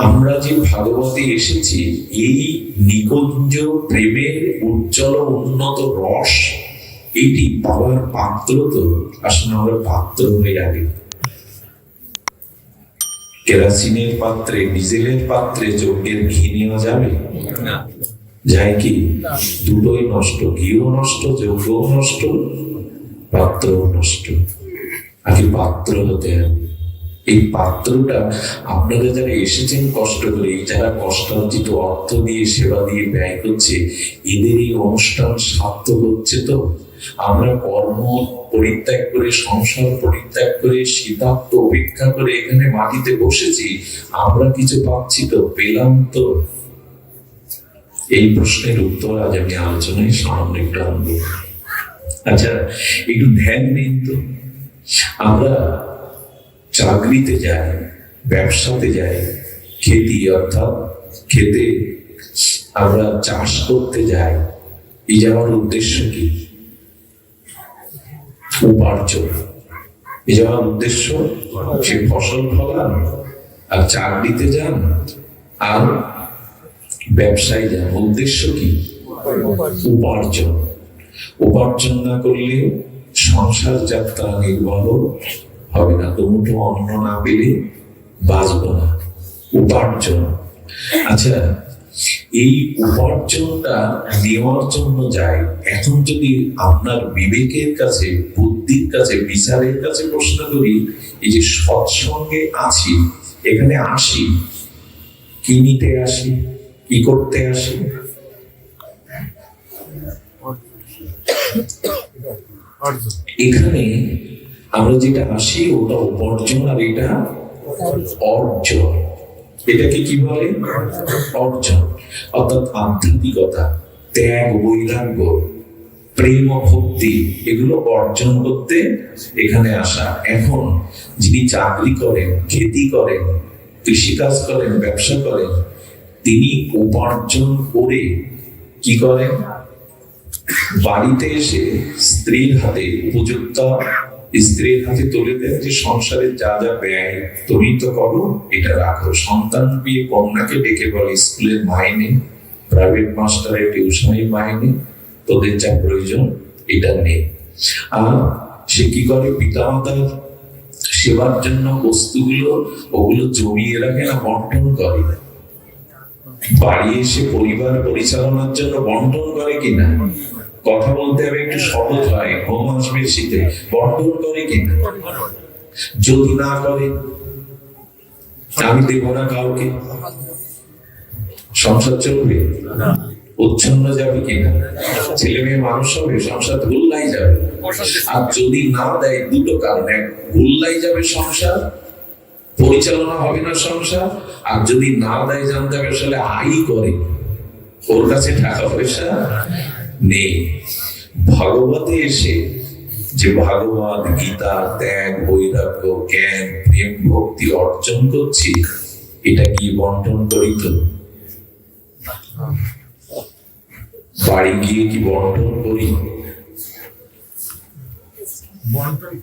আমরা যে ভাগবতে এসেছি, এই নিকুঞ্জ প্রেমের উজ্জ্বল উন্নত রস এটি পাওয়ার পাত্র। তো আসলে আমরা পাত্র হয়ে আগে কেরাসিনের পাত্রে, ডিজেলের পাত্রে যজ্ঞের ঘি নেওয়া যাবে না, যায় কি? দুটোই নষ্ট, ঘিও নষ্ট, যজ্ঞও নষ্ট, পাত্রও নষ্ট। আগে পাত্র হতে হবে। এই পাত্রটা আপনারা যারা এসেছেন কষ্ট করে, যারা কষ্টার্জিত অর্থ দিয়ে সেবা দিয়ে ব্যয় করছে, এদের এই অনুষ্ঠান সার্থক হচ্ছে তো? আমরা কর্ম পরিত্যাগ করে, সংসার পরিত্যাগ করে, শীতার্থ অপেক্ষা করে এখানে মাটিতে বসেছি, আমরা কিছু পাচ্ছি তো? পেলাম তো? এই প্রশ্নের উত্তর আজ আমি আলোচনায় সামান্য একটু আনব। আচ্ছা, একটু ধ্যান দিন তো। আমরা চাকরিতে যাই, ব্যবসাতে যাই, খেতি অর্থাৎ খেতে আমরা চাষ করতে যাই। এই যাওয়ার উদ্দেশ্য কি? উপার্জন। এই যাওয়ার উদ্দেশ্য সে ফসল ফলান। আর চাকরিতে যান আর ব্যবসায় যান, উদ্দেশ্য কি? উপার্জন। উপার্জন না করলে সংসার যাত্রা নির্বাহ হবে না। দুমুঠো অন্ন না পেলে বাঁচব না। উপার্জন। আচ্ছা, এই উপার্জনটা নেওয়ার জন্য যাই। এখন যদি আপনার বিবেকের কাছে, বুদ্ধির কাছে, বিচারের কাছে প্রশ্ন করি, এই যে সৎসঙ্গে আছি, এখানে আসি কি নিতে আসি, কি করতে আসি? এখানে আমরা যেটা আসি ওটা উপার্জন, আর এটা অর্জন। এটাকে কি বলে? অর্জন। অর্থাৎ আধ্যাত্মিকতা, ত্যাগ, বৈরাগ্য, প্রেম, ভক্তি, এগুলো অর্জন করতে এখানে আসা। এখন যিনি চাকরি করেন, খেতি করেন, কৃষিকাজ করেন, ব্যবসা করেন, তিনি উপার্জন করে কি করেন? বাড়িতে এসে স্ত্রীর হাতে, উপযুক্ত স্ত্রীর হাতে তুলে দেন যে সংসারে যা যা ব্যয় তুমি তো করো, এটা রাখো। সন্তান বিয়ে কন্যাকে ডেকে বলে স্কুলের মাইনে, প্রাইভেট মাস্টারের টিউশনের মাইনে, তোদের যা প্রয়োজন এটা নেই। আর সে কি করে? পিতামাতার সেবার জন্য বস্তুগুলো ওগুলো জমিয়ে রাখে না, বন্টন করে। বাড়ি এসে পরিবার পরিচালনার জন্য বন্টন করে কিনা? কথা বলতে হবে একটু সহজ হয়, ঘুম আসবে শীতে। বন্টন করে কিনা? যদি না করে, আমি দেবো না কাউকে, সংসার চলবে? উচ্ছন্ন যাবে কিনা? ছেলে মেয়ে মানুষ হবে, সংসার গোল্লাই যাবে। আর যদি না দেয়, দুটো কারণ, এক গোল্লাই যাবে সংসার, পরিচালনা হবে না সংসার। আর যদি না দেয়, জানতে হবে আসলে আই করে, ওর কাছে টাকা পয়সা নেই। ভাগবতে এসে যে ভাগবত গীতা, ত্যাগ, বৈরাগ্য, জ্ঞান, প্রেম, ভক্তি অর্জন করছি, এটা কি বন্টন করি তো? বাড়ি গিয়ে কি বন্টন করি? বন্টন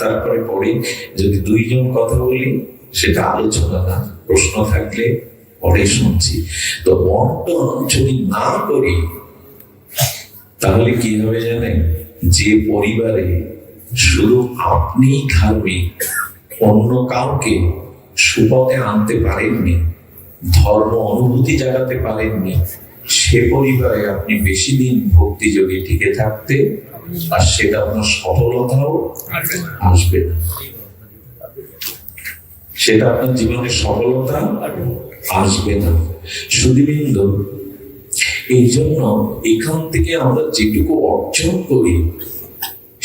তারপরে পড়ি। যদি দুইজন কথা বলি সেটা আলোচনা না, প্রশ্ন থাকলে পরে শুনছি। তো বন্টন যদি না করি তাহলে কি হবে জানেন? যে পরিবারে শুধু আপনি ধার্মিক, অন্য কাউকে সুপথে আনতে পারেননি, ধর্ম অনুভূতি জাগাতে পারেননি, সে পরিবারে আপনি বেশি দিন ভক্তি যোগে টিকে থাকতে, আর সেটা আপনার সফলতাও আসবে না। সেটা আপনার জীবনের সফলতা আসবে না। শুধুবৃন্দ, এই জন্য এখান থেকে আমরা যেটুকু অর্জন করি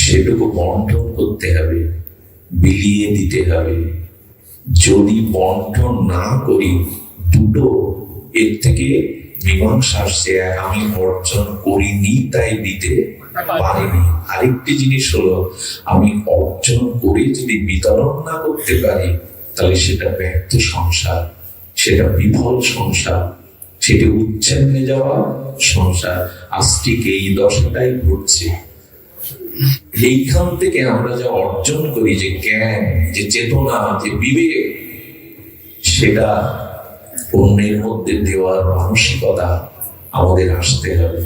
সেটুকু বন্টন করতে হবে, বিলিয়ে দিতে হবে। যদি বন্টন না করি, দুটো এর থেকে মীমাংসা আসছে, আমি অর্জন করিনি তাই দিতে পারিনি। আরেকটি জিনিস হলো, আমি অর্জন করে যদি বিতরণ না করতে পারি, তাহলে সেটা ব্যর্থ সংসার, সেটা বিফল সংসার, সেটা উচ্ছন্নে যাওয়া সংসার। আজ ঠিক এই দশাটাই ঘটছে। এইখান থেকে আমরা যা অর্জন করি, যে জ্ঞান, যে চেতনা, যে বিবেক, সেটা অন্যের মধ্যে দেওয়ার মানসিকতা আমাদের আসতে হবে।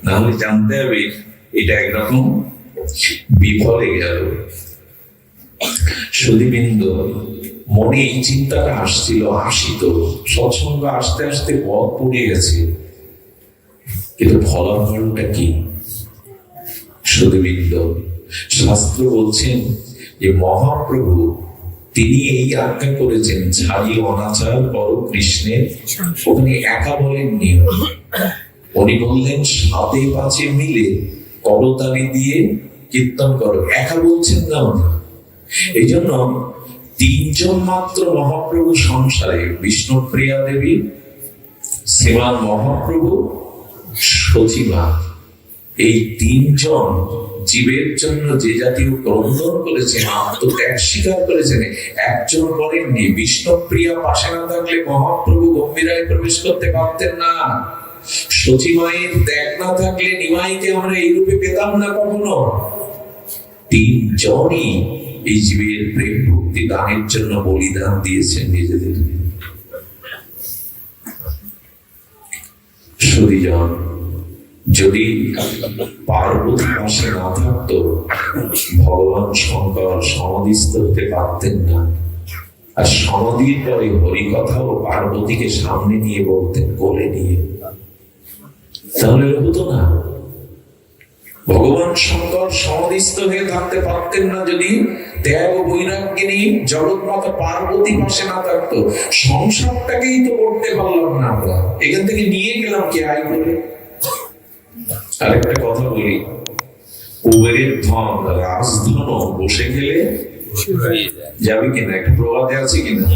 নাহলে জানতে হবে এটা একরকম বিফলে গেল। সুধীবৃন্দ, মনে এই চিন্তাটা আসছিল, আসিত, সৎসঙ্গ আসতে আসতে পথ পড়ে গেছে, কিন্তু ফলাফলটা কি? সুধীবৃন্দ, শাস্ত্র বলছেন যে মহাপ্রভু তিনি এই আজ্ঞা করেছেন, ছাড়ি অনাচার পর কৃষ্ণের। ওখানে একা বলেননি, উনি বললেন সাথে পাঁচে মিলে করতালি দিয়ে কীর্তন করো, একা বলছেন না। এই জন্য তিনজন মাত্র মহাপ্রভু সংসারে, বিষ্ণুপ্রিয়া দেবী, শ্রীমান মহাপ্রভু, সচিমা, এই তিনজন জীবের জন্য যে জাতীয় ক্রন্দন করেছেন, আত্মত্যাগ স্বীকার করেছেন, একজন করেননি। বিষ্ণুপ্রিয়া পাশে না থাকলে মহাপ্রভু গম্ভীরায় প্রবেশ করতে পারতেন না। সচিমায়ের ত্যাগ না থাকলে নিমাইকে আমরা এই রূপে পেতাম না কখনো। তিনজনই এই জীবের প্রেম ভক্তি দানের জন্য বলিদান দিয়েছেন নিজেদের। সুধীজন, যদি পার্বতী পাশে না থাকতো, ভগবান শঙ্কর সমাধিস্থ হতে পারতেন না। আর সমাধির পরে হরিকথাও পার্বতীকে সামনে নিয়ে বলতেন, কোলে নিয়ে, তাহলে হতো না। ভগবান শঙ্কর সমাধিস্থ হয়ে থাকতে পারতেন না যদি ত্যাগ ও বৈরাগ্যিনী জগৎ মাতা পার্বতী পাশে না থাকতো। সংসারটাকেই তো করতে পারলাম না আমরা, এখান থেকে নিয়ে গেলাম কি আয় করে। আরেকটা কথা বলি, কুবেরের ধন রাজধন বসে গেলে যাবে কিনা, একটা প্রবাদে আছে কিনা,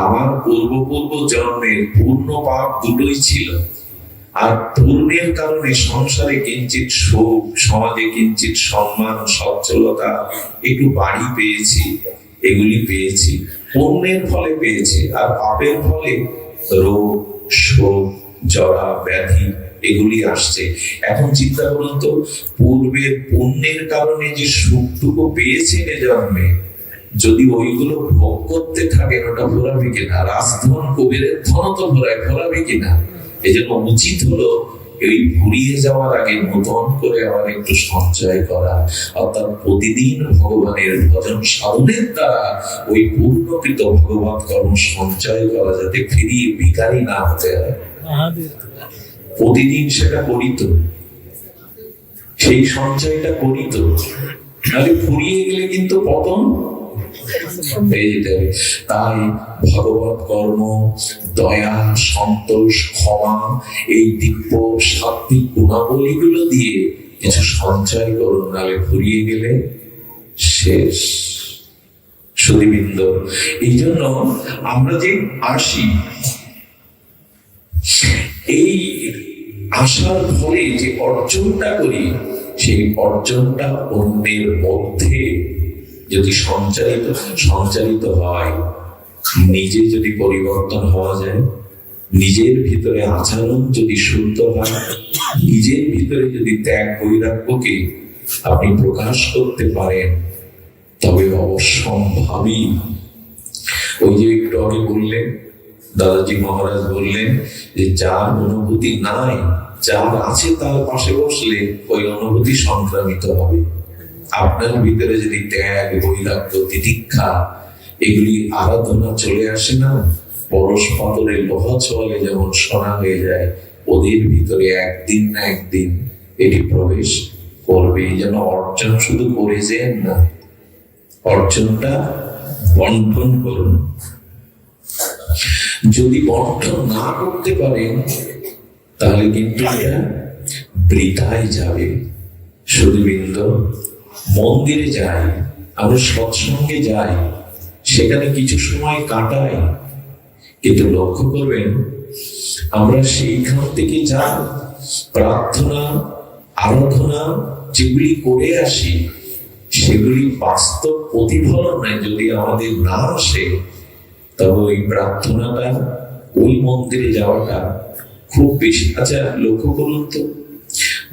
আমার পূর্ব জন্মের পূর্ণ পাপ দুটোই ছিল, আর পূর্ণের কারণে সংসারে কিঞ্চিত সুখ, সমাজে কিঞ্চিত সম্মান, সচ্ছলতা, একটু বাড়ি পেয়েছি, এগুলি পেয়েছি, পুণ্যের ফলে পেয়েছি। আর পাপের ফলে রোগ, শোক, জরা, ব্যাধি এগুলি আসছে। এখন চিন্তা করুন তো, পূর্বের পুণ্যের কারণে যে সুখটুকু পেয়েছেন এ জন্মে, যদি ওইগুলো ভোগ করতে থাকেন, ওটা ভোলাবে কিনা? রাজধন কুবেরের ধন তো ভোলাবে কিনা? এই জন্য উচিত হলো এই ফুরিয়ে যাওয়ার আগে নতুন করে আবার একটু সঞ্চয় করা, অর্থাৎ প্রতিদিন ভগবানের ভজন সাধনের দ্বারা ওই পূর্ণকৃত ভগবত কর্ম সঞ্চয় করা, যাতে ফিরিয়ে ভিখারি না হতে হয়। প্রতিদিন সেটা করিত, সেই সঞ্চয়টা করিত, নাহলে ফুরিয়ে গেলে কিন্তু পতন হয়ে যেতে হবে। তাই ভগবত কর্ম, দয়া, সন্তোষ, ক্ষমা, এই দিব্য সাত্বিক গুণাবলীগুলো দিয়ে কিছু সঞ্চয় করুন, নাহলে ফুরিয়ে গেলে শেষ। সুধীবৃন্দ, এই জন্য আমরা যে আসি, এই আসার ফলে যে অর্জনটা করি, সেই অর্জনটা অন্যের মধ্যে যদি সঞ্চারিত হয়, নিজে যদি পরিবর্তন হওয়া যায়, নিজের ভিতরে আচরণ যদি শুদ্ধ হয়, নিজের ভিতরে যদি ত্যাগ বৈরাগ্যকে আপনি প্রকাশ করতে পারেন, তবে অবশ্যম্ভাবী ওই যে একটু আগে বললেন, দাদাজি মহারাজ বললেন যে যার অনুভূতি নাই, যার আছে তার পাশে বসলে ওই অনুভূতি সংক্রামিত হবে। আপনার ভিতরে যদি ত্যাগ, বৈরাগ্য, তিতিক্ষা এগুলি আরাধনা চলে আসে না, পরশ পাথরের লোহা ছোঁয়ালে যেমন সোনা হয়ে যায়, ওদের ভিতরে একদিন না একদিন এটি প্রবেশ করবে। এই জন্য অর্জন শুধু করে যেন না, অর্জনটা বন্টন করুন। যদি বন্টন না করতে পারেন, তাহলে কিন্তু এটা বৃথায় যাবে। সুধীবৃন্দ, মন্দিরে যাই, আমরা সৎসঙ্গে যাই, সেখানে কিছু সময় কাটাই, কিন্তু লক্ষ্য করবেন আমরা সেইখান থেকে যা প্রার্থনা, আরাধনা যেগুলি করে আসি, সেগুলি বাস্তব প্রতিফলনে যদি আমাদের না আসে, তবে ওই প্রার্থনাটা, ওই মন্দিরে যাওয়াটা খুব বেশি। আচ্ছা লক্ষ্য করুন তো,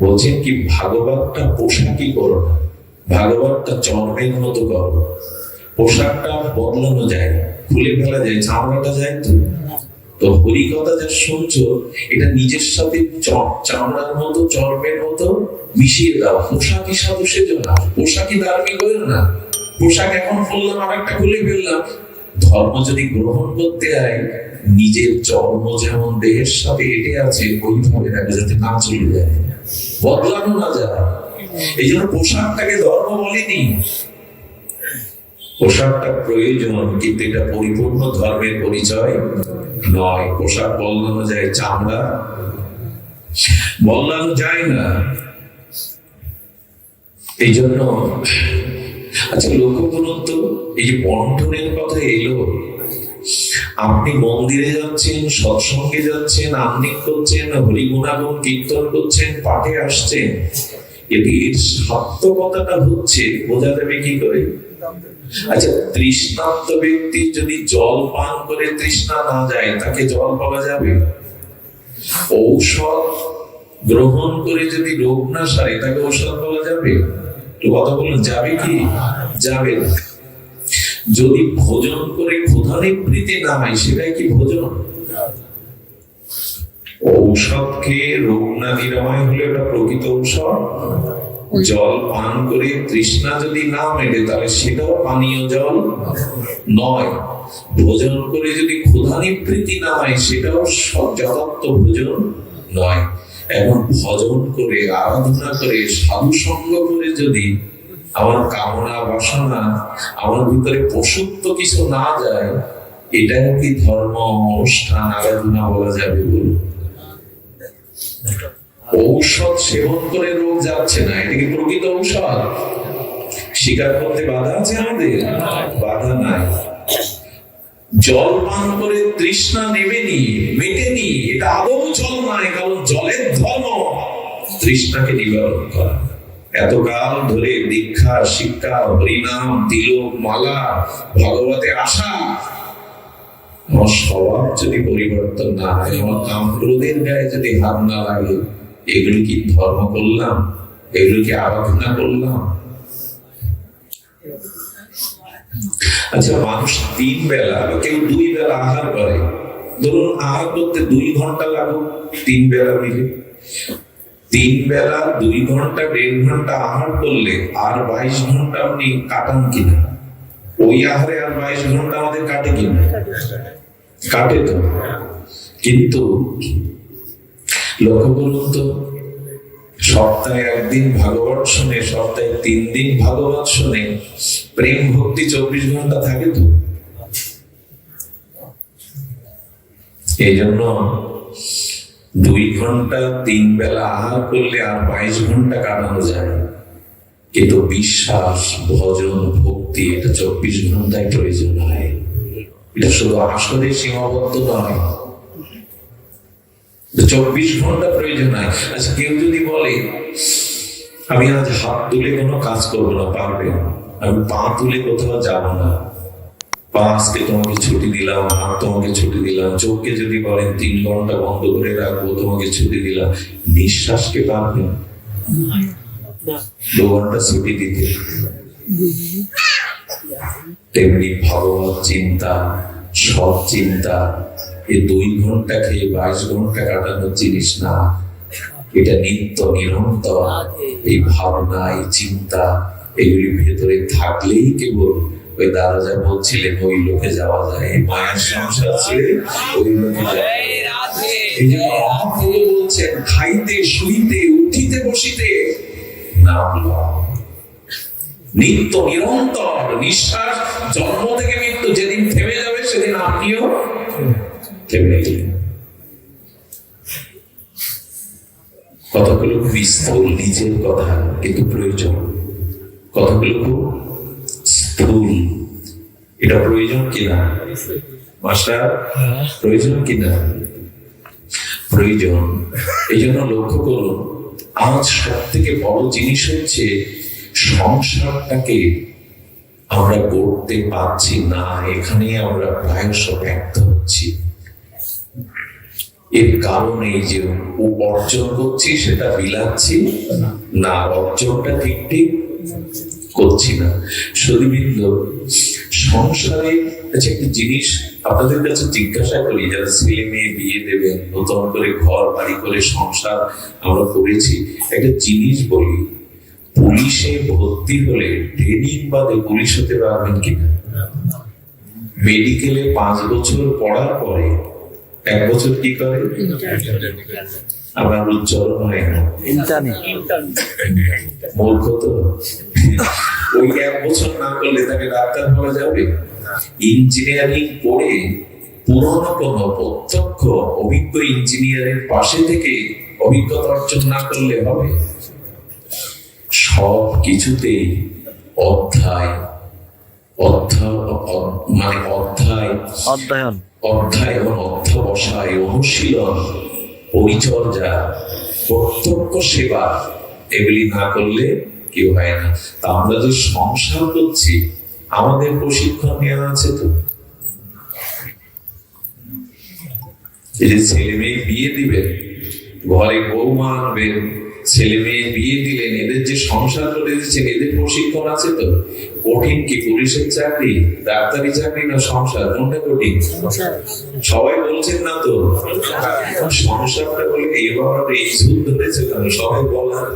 বলছেন কি ভাগবতটা পোশাকি করো না, ভাগবতটা চর্মের মতো করো, পোশাকটা বদলানো যায়, খুলে ফেলা যায়, চামড়াটা যায় তো। তো হরিকথা যা শুনছো এটা নিজের সাথে চামড়ার মতো চর্মের মতো মিশিয়ে দাও। পোশাকই সাধু সেজো না, পোশাকই ধার্মিক হইল না। পোশাক এখন পরলাম আর একটা খুলে ফেললাম। ধর্ম যদি গ্রহণ করতে হয়, নিজের চর্ম যেমন দেহের সাথে এটে আছে ওইভাবে রাখবে, যাতে না চলে যায়, বদলানো না যায়। এই জন্য পোশাকটাকে ধর্ম বলেনি। পোশাকটা প্রয়োজন, কিন্তু এটা পরিপূর্ণ ধর্মের পরিচয় নয়। পোশাক বদলানো যায়, চামড়া বদলানো যায় না। এই জন্য আচ্ছা লক্ষ্য করুন তো, এই যে বন্টনের কথা এলো, আপনি মন্দিরে যাচ্ছেন, সৎসঙ্গে যাচ্ছেন, আহ্নিক করছেন, হরিগুণাগুণ কীর্তন করছেন, পাঠে আসছেন, এটির সার্থকতাটা হচ্ছে বোঝা যাবে কি করে? আচ্ছা, তৃষ্ণার্ত ব্যক্তি যদি জল পান করে তৃষ্ণা না যায়, তাকে জল পাওয়া যাবে? ঔষধ গ্রহণ করে যদি রোগ না সারে, তাকে ঔষধ পাওয়া যাবে? তো কথা বলুন, যাবে কি? যাবে না। যদি ভোজন করে ক্ষুধা নিবৃত্তি না হয়, সেটাই কি ভোজন? ঔষধ খেয়ে রোগ না নিরাময় হলে ওটা প্রকৃত ঔষধ। জল পান করে তৃষ্ণা যদি না মেটে, তাহলে সেটাও পানীয় জল নয়। ভোজন করে যদি ক্ষুধা নিবৃত্তি না হয়, সেটাও যথার্থ ভোজন নয়। এখন ভজন করে, আরাধনা করে, সাধু সঙ্গ করে যদি আমার কামনা বাসনা, আমার ভিতরে পশুত্ব কিছু না যায়, এটাও কি ধর্ম, অনুষ্ঠান, আরাধনা বলা যাবে? বলুন। ঔষধ সেবন করে রোগ যাচ্ছে না, এটা কি প্রকৃত ঔষধ? স্বীকার করতে বাধা আছে আমাদের? বাধা নাই। জল পান করে তৃষ্ণা নেবেনি, মেটেনি, এটা আদৌ জল নয়, কারণ জলের ধর্ম তৃষ্ণাকে নিবারণ করা। এতকাল ধরে দীক্ষা, শিক্ষা, হরিনাম, তিলক, মালা, ভগবতে আসা, আমার স্বভাব যদি পরিবর্তন না হয়, আমার কাম ক্রোধের গায়ে যদি হাত না লাগে, এগুলি কি ধর্ম করলাম? এগুলি কি আরাধনা করলাম? আচ্ছা, মানুষ 3 বেলা বা কেউ 2 বেলা আহার করে, ধরুন আহার করতে 2 ঘন্টা লাগুক, 3 বেলা মিলে 3 বেলা 2 ঘন্টা 1.5 ঘন্টা আহার করলে আর 22 ঘন্টা আপনি কাটান কিনা? ওই আহারে আর 22 ঘন্টা আমাদের কাটে কিনা? কাটে তো। কিন্তু লক্ষ্য করুন তো, সপ্তাহে 1 দিন ভাগবত শুনে, সপ্তাহে 3 দিন ভাগবত শুনে, প্রেম ভক্তি 24 ঘন্টা থাকে তো। এই জন্য 2 ঘন্টা 3 বেলা আহার করলে আর 22 ঘন্টা কাটানো যায়। কিন্তু বিশ্বাস, ভজন, ভক্তি, এটা 24 ঘন্টায় প্রয়োজন হয়। এটা শুধু আসরে সীমাবদ্ধ নয়, 24 ঘন্টা প্রয়োজন হয়। আচ্ছা, কেউ যদি বলে আমি আজ হাত তুলে কোনো কাজ করবো না, পারবে? আমি পা তুলে কোথাও যাব না, পা আজকে তোমাকে ছুটি দিলাম, হাত তোমাকে ছুটি দিলাম। চোখকে যদি বলেন 3 ঘন্টা বন্ধ করে রাখবো, তোমাকে ছুটি দিলাম। নিঃশ্বাসকে পারবেন? 2 ঘন্টা ছুটি দিতে। তেমনি ভগবত চিন্তা, সৎ চিন্তা, এই 2 ঘন্টা খেয়ে 22 ঘন্টা কাটানোর জিনিস না। এটা নিত্য নিরন্তর এই ভাবনা, এই চিন্তা, এগুলির ভেতরে থাকলেই কেবল ওই দাদা বলছিলেন ওই লোকে যাওয়া যায়, মায়ের সংসার ছেড়ে ওই লোকে যাওয়া যায়। এই জন্য মহাপ্রভু বলছেন, খাইতে, শুইতে, উঠিতে, বসিতে নাম লও। নিত্য নিরন্তর নিঃশ্বাস, জন্ম থেকে মৃত্যু, যেদিন থেমে যাবে সেদিন আপনিও থেমে গেলেন। কথাগুলো খুব স্থূল, নিজের কথা, কিন্তু প্রয়োজন। কথাগুলো খুব স্থূল, এটা প্রয়োজন কিনা মাস্টার? প্রয়োজন কিনা? প্রয়োজন। এই জন্য লক্ষ্য করুন, আজ সব থেকে বড় জিনিস হচ্ছে সংসারটাকে আমরা গড়তে পারছি না। এখানে আমরা প্রায়শ ব্যর্থ হচ্ছি। এর কারণ এই যে অর্জন করছি সেটা বিলাচ্ছি না, অর্জনটা ঠিক ঠিক করছি না। সুধীবৃন্দ, সংসারে একটা জিনিস আপনাদের কাছে জিজ্ঞাসা করি, যারা ছেলে মেয়ে বিয়ে দেবেন, নতুন করে ঘর বাড়ি করে সংসার আমরা করেছি, একটা জিনিস বলি, পুলিশে ভর্তি হলে ট্রেনিং বাদে পুলিশ হতে পারবেন কিনা? মেডিকেলে 5 বছর পড়ার পরে 1 বছর কি করে? আমার উচ্চারণ হয় না, মূর্খ তো। ওই 1 বছর না করলে তাকে ডাক্তার বলা যাবে? ইঞ্জিনিয়ারিং পড়ে পুরনো কোন প্রত্যক্ষ অভিজ্ঞ ইঞ্জিনিয়ারের পাশে থেকে অভিজ্ঞতা অর্জন না করলে হবে? সব কিছুতেই অধ্যায় এবং অধ্যবসায়, অনুশীলন, পরিচর্যা, প্রত্যক্ষ সেবা, এগুলি না করলে কেউ হয় না। তা আমরা যে সংসার করছি, আমাদের প্রশিক্ষণ নেওয়া আছে তো? এই যে ছেলে মেয়ে বিয়ে দিবেন, ঘরে বৌমা আনবেন, ছেলে মেয়ে বিয়ে দিলেন, এদের যে সংসার করে দিচ্ছেন, এদের প্রশিক্ষণ আছে তো? কঠিন কি পুলিশের চাকরি, ডাক্তারি চাকরি, না সংসার? কোনটা কঠিন? সবাই বলছেন না তো সংসারটা বলে এবার এই যুগ ধরেছে কেন? সবাই বলার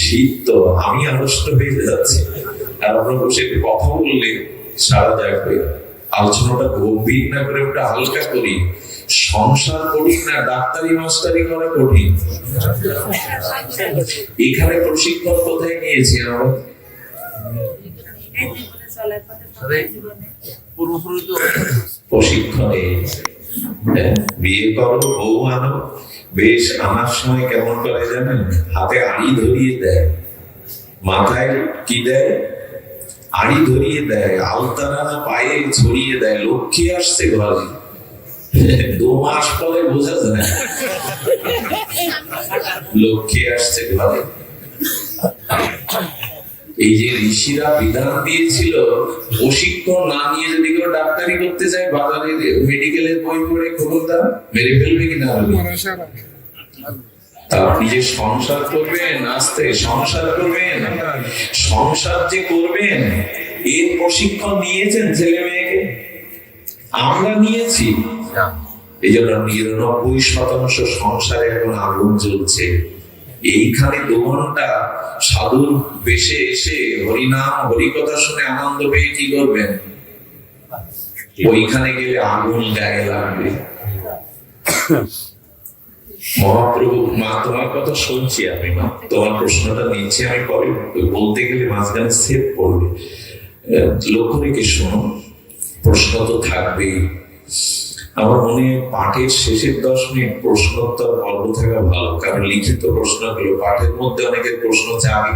শীত তো, আমি আড়ষ্ট হয়ে যাচ্ছি। আর আমরা বসে কথা বললে সারা যাবে। আলোচনাটা গভীর না করে ওটা হালকা করি। সংসার কঠিন না ডাক্তারি মাস্টারি করা কঠিন? এখানে প্রশিক্ষণ কোথায় নিয়েছি আমরা? প্রশিক্ষণে বিয়ে করো, বউ আনো, বেশ আনার সময় কেমন করে জানেন? হাতে আড়ি ধরিয়ে দেয়, মাথায় কি দেয়? আড়ি ধরিয়ে দেয়, আলতারা পায়ে ছড়িয়ে দেয়, লক্ষ্মী আসছে ঘরে। 2 মাস পরে বোঝা যায় লক্ষ্মী আসছে ঘরে। এই যে ঋষিরা বিধান দিয়েছিল, প্রশিক্ষণ না নিয়ে যদি কেউ ডাক্তারি করতে যায়, বাজারে মেডিকেলের বই পড়ে খবরদার মেরে ফেলবে কিনা? তা আপনি যে সংসার করবেন, আস্তে সংসার করবেন, সংসার যে করবেন, এর প্রশিক্ষণ নিয়েছেন ছেলে মেয়েকে? আমরা নিয়েছি। এই জন্য 99% সংসারে এখন আগুন জ্বলছে। এইখানে 2 ঘন্টা সাধুর বেশে এসে হরিনাম হরিকথা শুনে আনন্দ পেয়ে কি করবেন? ওইখানে গেলে আগুন গায়ে লাগবে। মহাপ্রভু, মা তোমার কথা শুনছি আমি, মা তোমার প্রশ্নটা নিচ্ছি আমি, পরে বলতে গেলে মাঝখানে সেভ করবে। লক্ষ্য রেখে শোনো, প্রশ্ন তো থাকবেই। আমার মনে হয় পাঠের শেষের 10 মিনিট প্রশ্নোত্তর পর্ব থাকা ভালো, কারণ লিখিত প্রশ্নগুলো পাঠের মধ্যে অনেকের প্রশ্ন জাগে,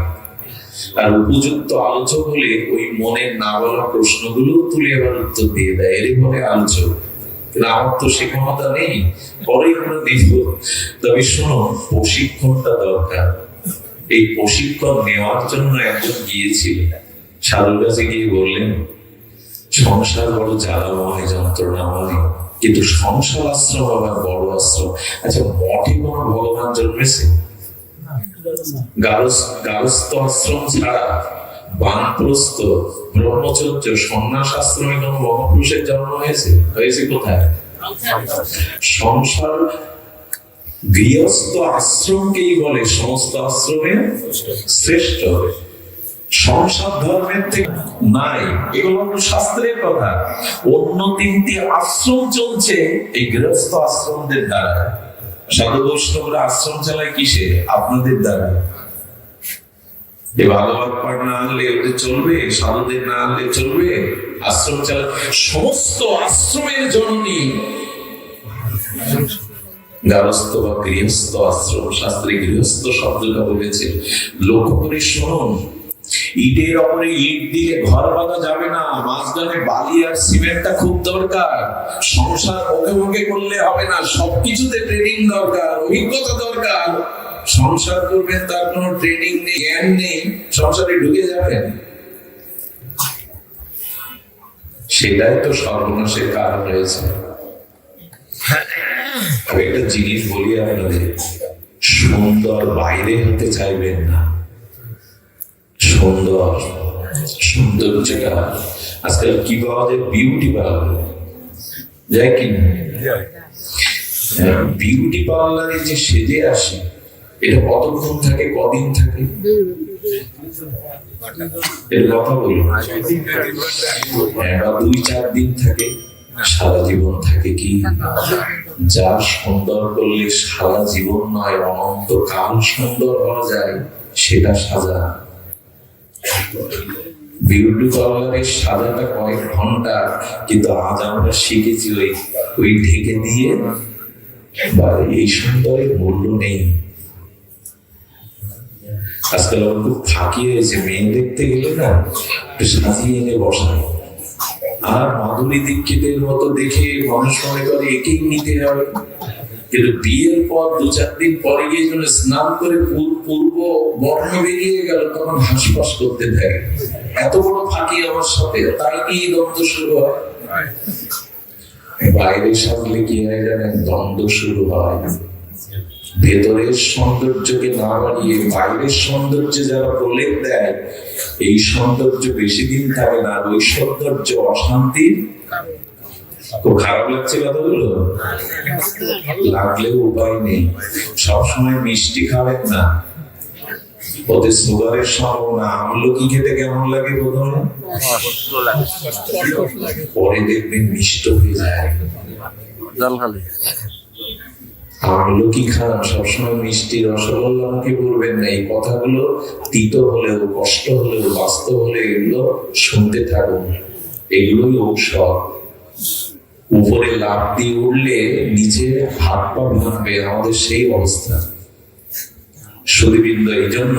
আর উপযুক্ত আলোচক হলে ওই মনের না বলা প্রশ্নগুলো তুলে আবার উত্তর দিয়ে দেয়, এরই বলে আলোচক। আমার তো সে ক্ষমতা নেই, পরেই আমরা দেখব। তবে শোনো, প্রশিক্ষণটা দরকার। এই প্রশিক্ষণ নেওয়ার জন্য একজন গিয়েছিলেন, সাধুর কাছে গিয়ে বললেন, সংসার বড় জ্বালাময়, যন্ত্রণাময়, কিন্তু সংসার আশ্রম আবার বড় আশ্রম। আচ্ছা, মঠে কোন ভগবান জন্মেছে? গারস্থ আশ্রম ছাড়া বানপ্রস্থ, ব্রহ্মচর্য, সন্ন্যাস আশ্রমে কোন মহাপুরুষের জন্ম হয়েছে? হয়েছে কোথায়? সংসার গৃহস্থ আশ্রমকেই বলে সমস্ত আশ্রমের শ্রেষ্ঠ। সংসার ধর্মের থেকে নাই, এগুলো শাস্ত্রের কথা। অন্য 3টি আশ্রম চলছে এই গৃহস্থ আশ্রমদের দ্বারা। সাধু বৈষ্ণবরা আশ্রম চালায় কিসে? আপনাদের দ্বারা। ভাগবত পাঠ না আনলে ওদের চলবে? সাধুদের না আনলে চলবে? আশ্রম চালায়। সমস্ত আশ্রমের জননী গারস্থ বা গৃহস্থ আশ্রম। শাস্ত্রে গৃহস্থ শব্দটা বলেছে। লক্ষ্য করে শুনুন, ইটের ওপরে ইট দিয়ে ঘর বাঁধা যাবে না, মাঝখানে বালি আর সিমেন্টটা খুব দরকার। সংসার মুখে মুখে করলে হবে না, সবকিছুতে ট্রেনিং দরকার, অভিজ্ঞতা দরকার। সংসার করবেন, তার কোনো ট্রেনিং নেই, জ্ঞান নেই, সংসারে ঢুকে যাবেন, সেটাই তো সর্বনাশের কারণ হয়েছে। একটা জিনিস বলি আপনাদের, সুন্দর বাইরে হতে চাইবেন না, সুন্দর সুন্দর, সৌন্দর্যটা আজকাল কি পাওয়া যায়? বিউটি পার্লার যায় কি না? বিউটি পার্লারে যে সেজে আসে, এটা কতক্ষণ থাকে, কদিন থাকে? এর কথা বলুন। বা 2-4 দিন থাকে, সারা জীবন থাকে কি? যা সুন্দর করলে সারা জীবন নয়, অনন্তকাল সুন্দর হওয়া যায়, সেটা সাজা। বিউটি পার্লারের সাজাটা কয়েক ঘন্টা, কিন্তু আজ আমরা শিখেছি ওই ঢেকে দিয়ে, বা এই সুন্দরের মূল্য নেই। আজকাল আমার খুব ফাঁকি হয়েছে, মেয়ে দেখতে গেলে না একটু সাজিয়ে এনে বসায়, আর মাধুরী দীক্ষিতের মতো দেখে মানুষ মনে করে একেই নিতে হবে। কিন্তু বিয়ের পর 2-4 দিন পরে গিয়ে যখন স্নান করে পূর্ব বর্ণ বেরিয়ে গেল, তখন হাসপাস করতে থাকে। এত বড় ফাঁকি আমার সাথে, তাই কি দ্বন্দ্ব শুরু হয়? বাইরে সাজলে কি হয় জানেন? দ্বন্দ্ব শুরু হয়। ভেতরের সৌন্দর্যকে না বাড়িয়ে বাইরের সৌন্দর্যে যারা প্রলেপ দেয়, এই সৌন্দর্য বেশি দিন থাকে না, ওই সৌন্দর্য অশান্তির। খুব খারাপ লাগছে কথাগুলো, লাগলেও উপায় নেই। সবসময় মিষ্টি খাবেন না, ওতে সুগারের সম্ভাবনা। আমলকি খেতে কেমন লাগে প্রথমে, পরে দেখবেন মিষ্ট হয়ে যায়। আমলকি খান, সবসময় মিষ্টি রসগোল্লা মুখে করবেন না। এই কথাগুলো তিতো হলেও, কষ্ট হলেও, বাস্তব হলে এগুলো শুনতে থাকুন। এগুলোই ঔষধ। উপরে লাফ দিয়ে উঠলে নিচে হাত পা ভাঙবে, আমাদের সেই অবস্থা। সুধীবৃন্দ, এই জন্য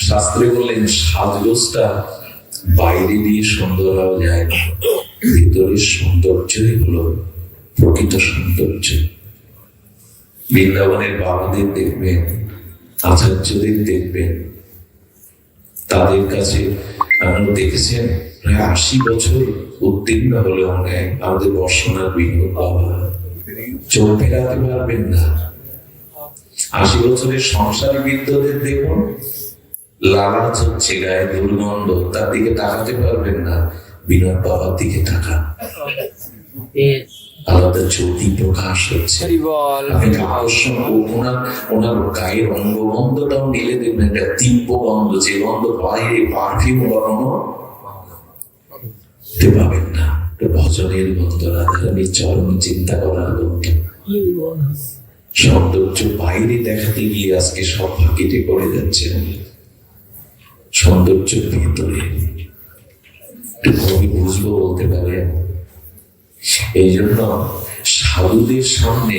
শাস্ত্রে বললেন সাজগোজটা বাইরে দিয়ে সুন্দর হওয়া যায় না, ভিতরের সৌন্দর্যই হলো প্রকৃত সৌন্দর্য। বৃন্দাবনের বাবাদের দেখবেন, আচার্যদের দেখবেন, তাদের কাছে আমরা দেখেছেন প্রায় 80 বছর উত্তীর্ণ হলে অনেক আমাদের বর্ষণার বিনোদ বাবা চোখ ফেরাতে পারবেন না। 80 বছরের সংসারী বৃদ্ধদের দেখুন, লালাচ হচ্ছে, গায়ে দুর্গন্ধ, তার দিকে তাকাতে পারবেন না। বিনোদ বাবার দিকে তাকান, আলাদা জ্যোতি প্রকাশ হচ্ছে। আকর্ষণ, ওনার গায়ের অঙ্গবন্ধটাও নিলে দেখবেন একটা তীব্র গন্ধ, যে গন্ধ বাইরে পারফিউম বানানো পাবেন না। ভজনের গন্ধ, রাধারানীর চরণ চিন্তা করার গন্ধ। সৌন্দর্য বাইরে দেখাতে গিয়ে আজকে সব ফাঁকিতে পড়ে যাচ্ছে। সৌন্দর্য ভিতরে একটু কবি বুঝবো বলতে পারেন। এই জন্য সাধুদের সামনে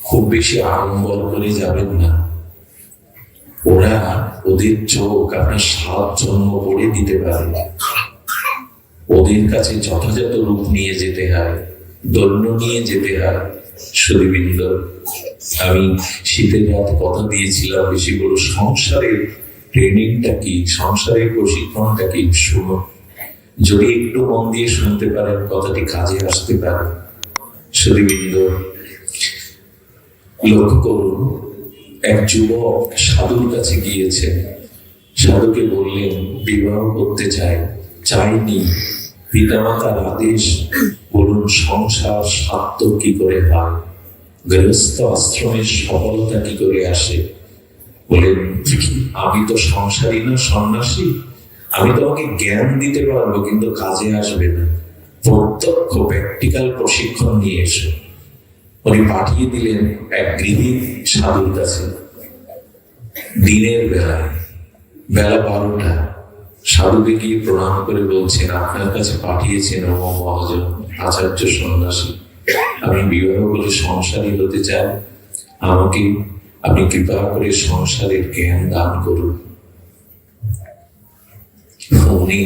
খুব বেশি আড়ম্বর করে যাবেন না। ওদের চোখ আপনার 7 জন্ম পড়ে দিতে পারে। ওদের কাছে যথাযথ রূপ নিয়ে যেতে হয়, দৈন্য নিয়ে যেতে হয়। সুধীবৃন্দ, আমি শীতের রাতে কথা দিয়েছিলাম, বেশি বড় সংসারের ট্রেনিংটা কি, সংসারের প্রশিক্ষণটা কি, শুনো। যদি একটু মন দিয়ে শুনতে পারেন, কথাটি কাজে আসতে পারে। সুধীবৃন্দ, লক্ষ্য করুন, এক যুবক সাধুর কাছে গিয়েছে। সাধুকে বললেন বিবাহ করতে চাইনি, পিতামাতার আদেশ, বলুন সংসার সার্থক কি করে হয়, গৃহস্থ আশ্রমের সফলতা কি করে আসে। বলেন আমি তো সংসারী না, সন্ন্যাসী, আমি তোমাকে জ্ঞান দিতে পারবো, কিন্তু কাজে আসবে না। প্রত্যক্ষ প্র্যাকটিক্যাল প্রশিক্ষণ নিয়ে এসো। উনি পাঠিয়ে দিলেন এক গৃহী সাধুর কাছে। দিনের বেলা 12টা, সাধুকে গিয়ে প্রণাম করে বলছেন, আপনার কাছে পাঠিয়েছেন ও মহাজন আচার্য সন্ন্যাসী, আমি বিবাহ করে সংসারী হতে চাই, আমাকে আপনি কৃপা করে সংসারের জ্ঞান দান করুন। উনি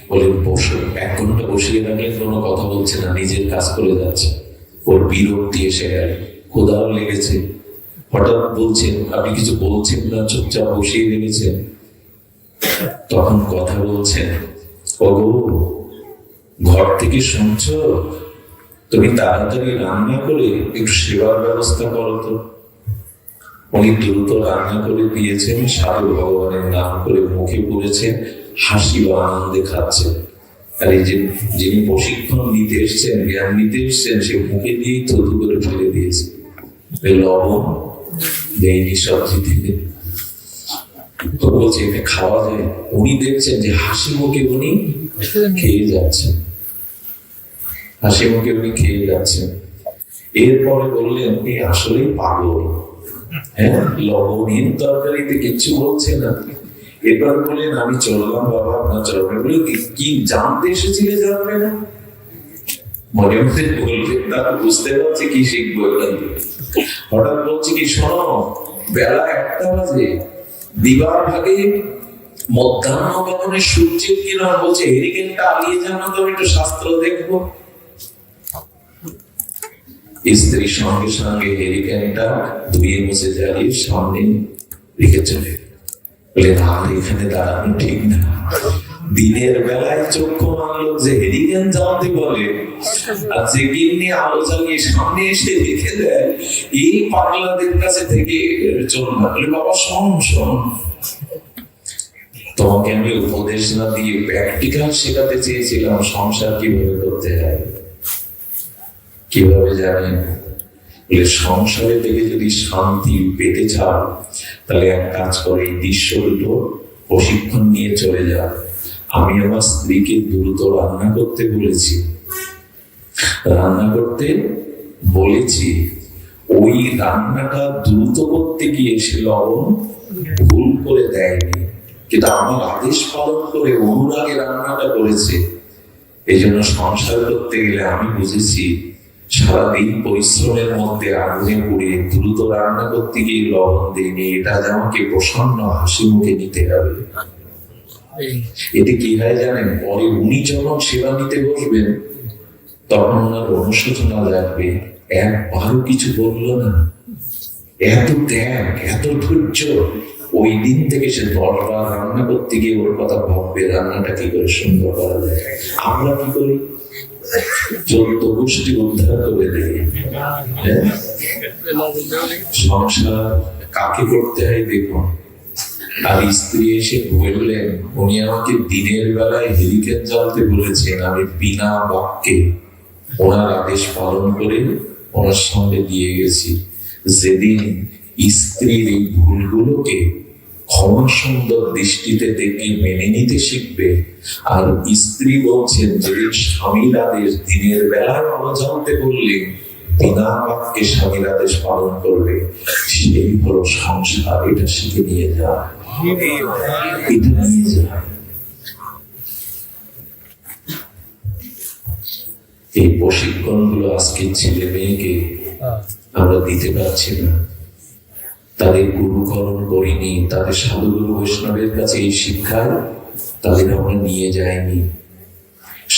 বলেন বসো। 1 ঘন্টা বসিয়ে রাখলেন, কোনো কথা বলছে না, নিজের কাজ করে যাচ্ছে। ওর বিরক্তি এসে গেল, ক্ষুধাও লেগেছে। হঠাৎ বলছেন, আপনি কিছু বলছেন না, চুপচাপ বসিয়ে রেখেছেন। তখন কথা বলছেন, ওগো ঘর থেকে শুনছো, তুমি তাড়াতাড়ি রান্না করে একটু সেবার ব্যবস্থা করো তো। উনি দ্রুত রান্না করে দিয়েছেন, সাধু ভগবানের নাম করে মুখে পড়েছেন, হাসি বা আনন্দে খাচ্ছেন। আর এই যে যিনি প্রশিক্ষণ নিতে এসছেন, জ্ঞান নিতে এসছেন, সে মুখে দিয়ে থুতু করে ফেলে দিয়েছে, লবণ দেয়নি সবজি থেকে। তো বলছে এটা খাওয়া যায়। উনি দেখছেন যে হাসি মুখে উনি খেয়ে যাচ্ছেন, হাসি মুখে উনি খেয়ে যাচ্ছেন। এরপরে বললেন এই আসলেই পাগল, হ্যাঁ লবণহীন তরকারিতে কিচ্ছু বলছে না। এবার বললেন আমি চললাম বাবা, আপনার চলবে। বলে কি জানতে এসেছিলে, জানবে না? মনে মনে বললেন, তারা বুঝতে পারছে কি শিখবো এখান থেকে। হঠাৎ বলছে কি শোনো, বেলা 1টা বাজে, দিবার ভাগে মধ্যাহ্ন গগনে সূর্যের কিরণ, বলছে হেরিকেনটা আলিয়ে জানো তো, একটু শাস্ত্র দেখবো। স্ত্রীর সঙ্গে সঙ্গে হেরিকেনটা ধুয়ে মুছে জ্বালিয়ে সামনে রেখে চলে বলে আর এখানে দাঁড়ানো ঠিক না। দিনের বেলায় চক্ষু মানলো যে হেরিকেন জ্বালতে বলে, আর যে গিন্নি আলো জ্বালিয়ে সামনে এসে রেখে দেয়, এই পাগলাদের কাছে থেকে চলবে। বলে বাবা শোন শোন, তোমাকে আমি উপদেশ না দিয়ে প্র্যাকটিক্যাল শেখাতে চেয়েছিলাম সংসার কিভাবে করতে হয়। কিভাবে জানেন? সংসারে থেকে যদি শান্তি পেতে চাও, তাহলে এক কাজ করে এই দৃশ্য দুটো প্রশিক্ষণ নিয়ে চলে যাও। আমি আমার স্ত্রীকে দ্রুত রান্না করতে বলেছি, ওই রান্নাটা দ্রুত করতে গিয়ে সে লবণ ভুল করে দেয়নি, কিন্তু আমার আদেশ পালন করে অনুরাগে রান্নাটা করেছে। এই জন্য সংসার করতে গেলে আমি বুঝেছি সারাদিন পরিশ্রমের মধ্যে আগুনে পুড়ে দ্রুত রান্না করতে গিয়ে লবণ দেয়নি, এটা আমাকে প্রসন্ন হাসি মুখে নিতে হবে। এতে কি হয় জানেন? পরে উনি যখন সেবা নিতে বসবেন, তখন ওনার অনুশোচনা লাগবে, একবারও কিছু বললো না, এত ত্যাগ, এত ধৈর্য। ওই দিন থেকে সে 10 বার রান্না করতে গিয়ে ওর কথা ভাববে, রান্নাটা কি করে সুন্দর করা যায়। আমরা কি করি? 14 গোষ্ঠী উদ্ধার করে দেয়। সংসার কাকে করতে হয় দেখুন। আর স্ত্রী এসে বললেন, উনি আমাকে দিনের বেলায় হেরিকেন জ্বালতে বলেছেন, আমি বিনা বাক্যে ওনার আদেশ পালন করে ওনার সঙ্গে দিয়ে গেছি। যেদিন স্ত্রীর এই ভুলগুলোকে ক্ষমা সুন্দর দৃষ্টিতে দেখে মেনে নিতে শিখবে, আর স্ত্রী বলছেন যেদিন স্বামীর আদেশ দিনের বেলায় অজান্তে বললে বিনা বাক্যে স্বামীর আদেশ পালন করবে, সেই হলো সংসার। এটা শিখে নিয়ে যায়, এটা নিয়ে যায়। এই প্রশিক্ষণ গুলো আজকে ছেলে মেয়েকে আমরা দিতে পারছি না, তাদের গুরুকরণ করিনি, তাদের সাধুগুরু বৈষ্ণবের কাছে এই শিক্ষা তাদের আমরা নিয়ে যাইনি।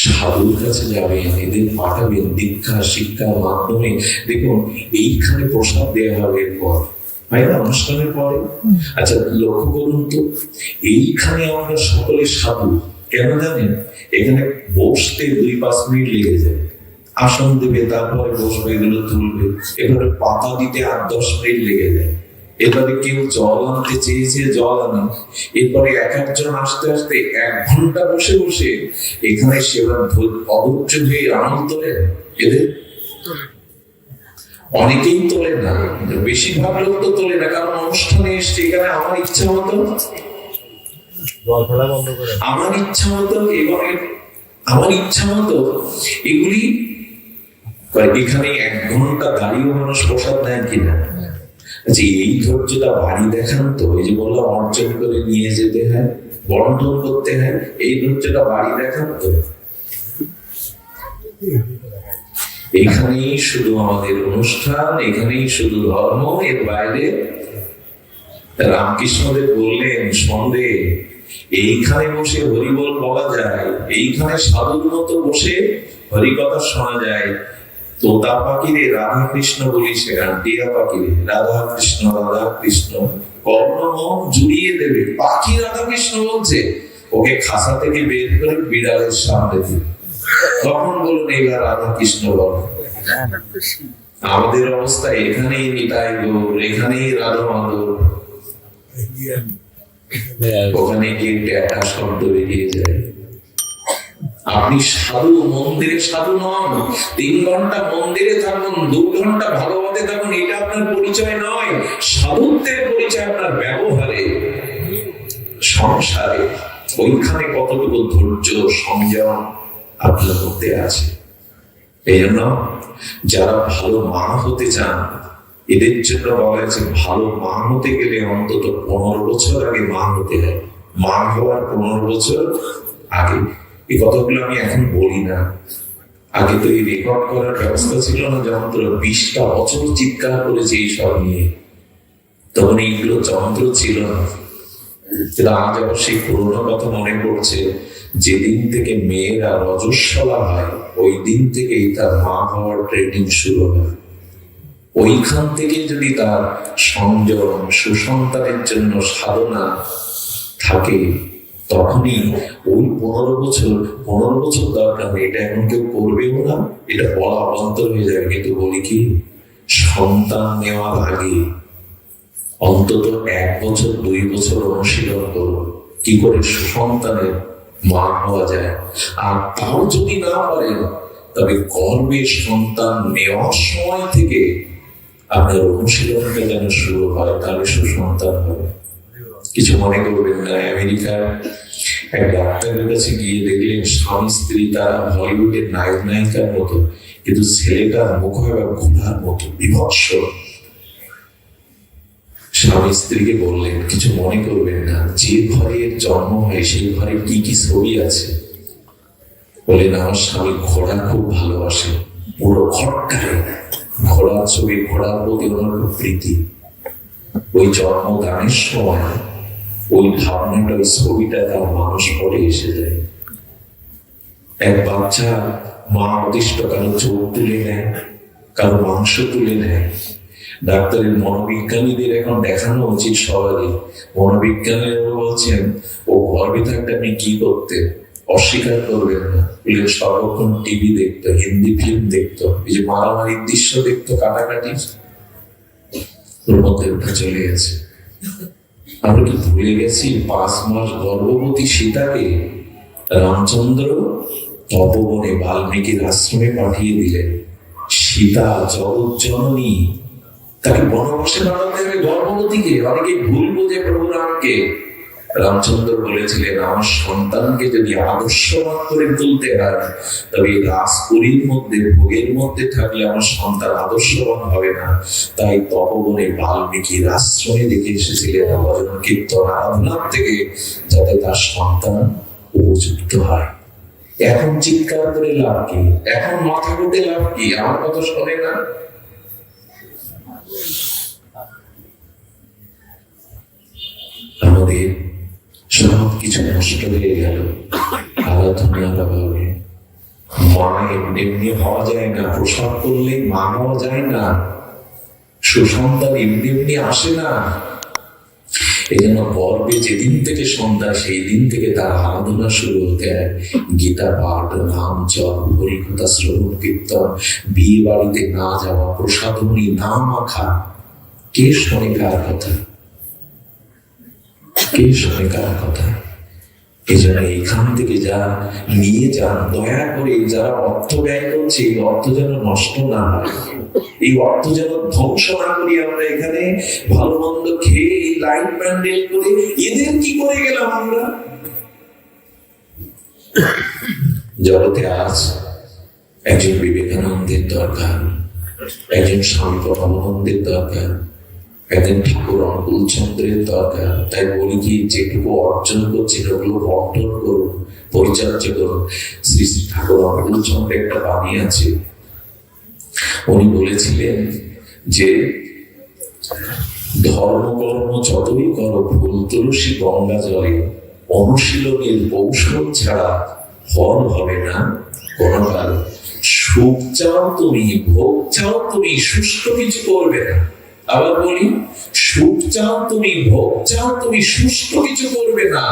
সাধুর কাছে যাবেন, এদের পাঠাবেন দীক্ষা শিক্ষার মাধ্যমে। দেখুন এইখানে প্রসাদ দেওয়া হবে এরপর, হয় না অনুষ্ঠানের পরে? আচ্ছা লক্ষ্য করুন তো, এইখানে আমরা সকলে সাধু কেন জানেন? এখানে বসতে 2-5 মিনিট লেগে যায়, আসন দেবে, তারপরে বসবে, এগুলো তুলবে, এবারে পাতা দিতে 8-10 মিনিট লেগে যায়। এবারে কেউ জল আনতে চেয়েছে, জল আনে, এরপরে একজন আসতে আসতে 1 ঘন্টা বসে বসে এখানে সেবা অধৈর্য হয়ে আনন্দ তোলেন। এদের অনেকেই তোলে না, বেশিরভাগ লোক তো তোলে না, কারণ অনুষ্ঠানে এসছে এখানে আমার ইচ্ছা মতো, আমার ইচ্ছা মতো, এবারে আমার ইচ্ছা মতো এগুলি এখানে 1 ঘন্টা দাঁড়িয়ে মানুষ প্রসাদ নেয় কিনা। আচ্ছা এই ধৈর্যটা বাড়ি দেখান তো, এই যে বললাম অর্জন করে নিয়ে যেতে হয়, বন্টন করতে হয়, এই ধৈর্যটা বাড়ি দেখান তো। এখানেই শুধু আমাদের অনুষ্ঠান, এখানেই শুধু ধর্ম, এর বাইরে। রামকৃষ্ণদেব বললেন সন্ধে এইখানে বসে হরিবল বলা যায়, এইখানে সাধুর মতো বসে হরিকথা শোনা যায়। তোতা পাখিরে রাধা কৃষ্ণ বলি শেখান, টিয়া পাখিরে রাধা কৃষ্ণ রাধা কৃষ্ণ, কর্ণমোহ জুড়িয়ে দেবে। পাখি রাধা কৃষ্ণ বলছে, ওকে খাসা থেকে বের করে বিড়ালের সামনে দিবে, তখন বলুন এবার রাধা কৃষ্ণ বল। আমাদের অবস্থা এখানেই নিতাই গৌর, এখানেই রাধা মাধব, ওখানে গিয়ে ট্যাটা শব্দ বেরিয়ে যায়। আপনি সাধু, মন্দিরে সাধু নন। 3 ঘন্টা মন্দিরে থাকুন, 2 ঘন্টা ভাগবতে থাকুন, এটা আপনার পরিচয় নয়। সাধুত্বের পরিচয় আপনার ব্যবহারে, সংসারে। ওইখানে কতটুকু ধৈর্য, সংযম আপনার মধ্যে আছে। এই জন্য যারা ভালো মা হতে চান, এদের জন্য বলা হয়েছে ভালো মা হতে গেলে অন্তত 15 বছর আগে মা হতে হয়। মা হওয়ার 15 বছর আগে। এই কথাগুলো আমি এখন বলি না। আগে তো এই রেকর্ড করার ব্যবস্থা ছিল না, যন্ত্র 20টা বছর চিৎকার করেছে এইসব নিয়ে, তখন এইগুলো যন্ত্র ছিল না। কিন্তু আজ আবার সেই পুরোনো কথা মনে পড়ছে। যেদিন থেকে মেয়েরা রজস্বলা হয়, ওই দিন থেকেই তার মা হওয়ার ট্রেনিং শুরু হয়। ওইখান থেকে যদি তার সংযম, সুসন্তানের জন্য সাধনা থাকে, তখনই ওই 15 বছর দরকার নেই। এটা এখন কেউ করবেও না, এটা বলা বন্ধ হয়ে যাবে। কিন্তু বলি কি, সন্তান নেওয়ার আগে অন্তত 1 বছর 2 বছর অনুশীলন করুন কি করে সুসন্তানের মা হওয়া যায়। আর তাও যদি না পারেন, তবে গর্ভে সন্তান নেওয়ার সময় থেকে আপনার অনুশীলনটা যেন শুরু হয়, তাহলে সুসন্তান হবে। কিছু মনে করবেন না। আমেরিকার এক ডাক্তারের কাছে গিয়ে দেখলেন স্বামী স্ত্রী তারা হলিউডের নায়ক নায়িকার মতো, কিন্তু ছেলেটার মুখ হয় ঘোড়ার মতো, বিভৎস। স্বামী স্ত্রীকে বললেন, কিছু মনে করবেন না, যে ঘরে জন্ম হয় সেই ঘরে কি কি ছবি আছে? বলেন, আমার স্বামী ঘোড়া খুব ভালোবাসে, পুরো ঘরটায় ঘোড়ার ছবি, ঘোড়ার প্রতি ওনার খুব প্রীতি। ওই জন্মদানের সময় ওই ভাবনাটা, ওই ছবিটা তার মানুষ পরে এসে যায়। এক বাচ্চা মা অদিষ্ট কারো চোখ তুলে নেয়, কারো মাংস তুলে নেয়। ডাক্তারের মনোবিজ্ঞানীদের এখন দেখানো উচিত সবারই। মনোবিজ্ঞানীরা বলছেন, ও গর্ভে থাকতে আপনি কি করতে? অস্বীকার করবেন না। সর্বক্ষণ টিভি দেখতো, হিন্দি ফিল্ম দেখতো, এই যে মারামারির দৃশ্য দেখতো, কাটাকাটি, ওর মধ্যে ওটা চলে গেছে। আমরা কি ভুলে গেছি 5 মাস গর্ভবতী সীতাকে রামচন্দ্র তপবনে বাল্মীকির আশ্রমে পাঠিয়ে দিলেন। সীতা জগৎ জননী, তাকে বনবাসে পাঠাতে হবে গর্ভবতীকে। অনেকে ভুল বোঝে প্রভু রামকে। রামচন্দ্র বলেছিলেন, আমার সন্তানকে যদি আদর্শবান করে তুলতে হয়, তবে রাজপুরীর মধ্যে, ভোগের মধ্যে থাকলে আমার সন্তান আদর্শবান হবে না। তাই তপবনে বাল্মীকির আশ্রমে দেখে এসেছিলেন ভজন কীর্তন আরাধনার থেকে, যাতে তার সন্তান উপযুক্ত হয়। এখন চিৎকার করে লাভ কি? এখন মাথা ঘুটে লাভ কি? আমার কথা শোনে না। আমাদের সব কিছু নষ্ট হয়ে গেল আরাধনার অভাবে। মা এমনি হওয়া যায় না, প্রসাদ করলে মা হওয়া যায় না, সুসন্তান এমনি আসে না। এই জন্য গর্ভে যেদিন থেকে সন্তান, সেই দিন থেকে তার আরাধনা শুরু হতে হয়। গীতা পাঠ, নাম জপ, হরিকথা শ্রবণ কীর্তন, বিয়ে বাড়িতে না যাওয়া, প্রসাদনী না মাখা। কে শোনে কার কথা? কে শোনে কার কথা? এই জন্য এইখান থেকে যা নিয়ে যান, দয়া করে যারা অর্থ ব্যয় করছে, এই অর্থ যেন নষ্ট না হয়, এই অর্থ যেন ধ্বংস না করি আমরা। এখানে ভালো মন্দ খেয়ে এই লাইট প্যান্ডেল করে এদের কি করে গেলাম আমরা? জগতে আজ একজন বিবেকানন্দের দরকার, একজন স্বামী পরমানন্দের দরকার, একজন ঠাকুর অনুকূলচন্দ্রের দরকার। তাই বলি কি, যেটুকু অর্জন করছে ওগুলো বন্টন করুন, পরিচর্যা করুন। শ্রী শ্রী ঠাকুর অনুকূলচন্দ্রের একটা বাণী আছে। উনি বলেছিলেন যে, ধর্মকর্ম যতই করো ফুল তুলসী গঙ্গা জলে, অনুশীলনের ঔষধ ছাড়া ফল হবে না কোনো কাল। সুখ চাও তুমি, ভোগ চাও তুমি, সুস্থ কিছু করবে না। আবার বলি, সুখ চাও তুমি, ভোগ চাও তুমি, সুস্থ কিছু করবে না।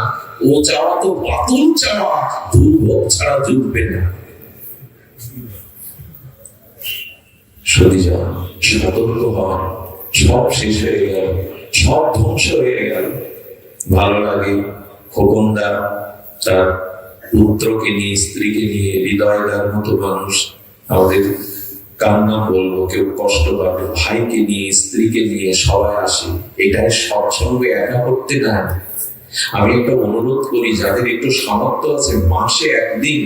ও চাওয়া তো বাতুল চাওয়া, দুর্ভোগ ছাড়া জুটবে না। সতীজন সতর্ক হন, সব শেষ হয়ে গেল, সব ধ্বংস হয়ে গেল। ভালো লাগে। খোকনদা তার পুত্রকে নিয়ে, স্ত্রীকে নিয়ে, হৃদয়দার মতো মানুষ, আমাদের কান্না বলবো, কেউ কষ্ট পাবে, ভাইকে নিয়ে, স্ত্রীকে নিয়ে সবাই আসে। এটাই সৎসঙ্গে একা করতে না। আমি একটা অনুরোধ করি, যাদের একটু সামর্থ্য আছে, মাসে একদিন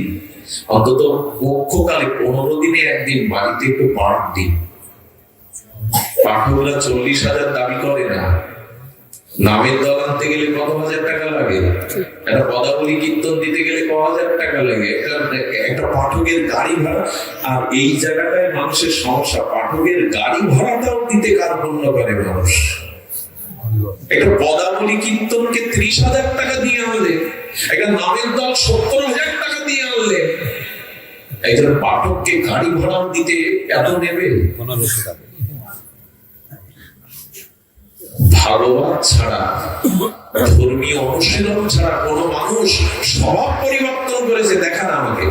অন্তত, পক্ষকালে 15 দিনে একদিন বাড়িতে একটু পাঠ দিন। পাঠকরা 40,000 দাবি করে না। নামের দল আনতে গেলে কত হাজার টাকা লাগে, একটা পদাবলী কীর্তন দিতে গেলে ক হাজার টাকা লাগে, একটা পাঠকের গাড়ি ভাড়া। আর এই জায়গাটায় মানুষের সমস্যা, পাঠকের গাড়ি ভাড়াটাও দিতে কার্পণ্য করে মানুষ। একটা পদাবলী কীর্তনকে 30,000 টাকা দিয়ে আনলে, একটা নামের দল 70,000 টাকা দিয়ে আনলে, একজন পাঠককে গাড়ি ভাড়া দিতে এত নেবে? ভাগবত ছাড়া, ধর্মীয় অনুশীলন ছাড়া কোন মানুষ স্বভাব পরিবর্তন করেছে দেখান আমাকে।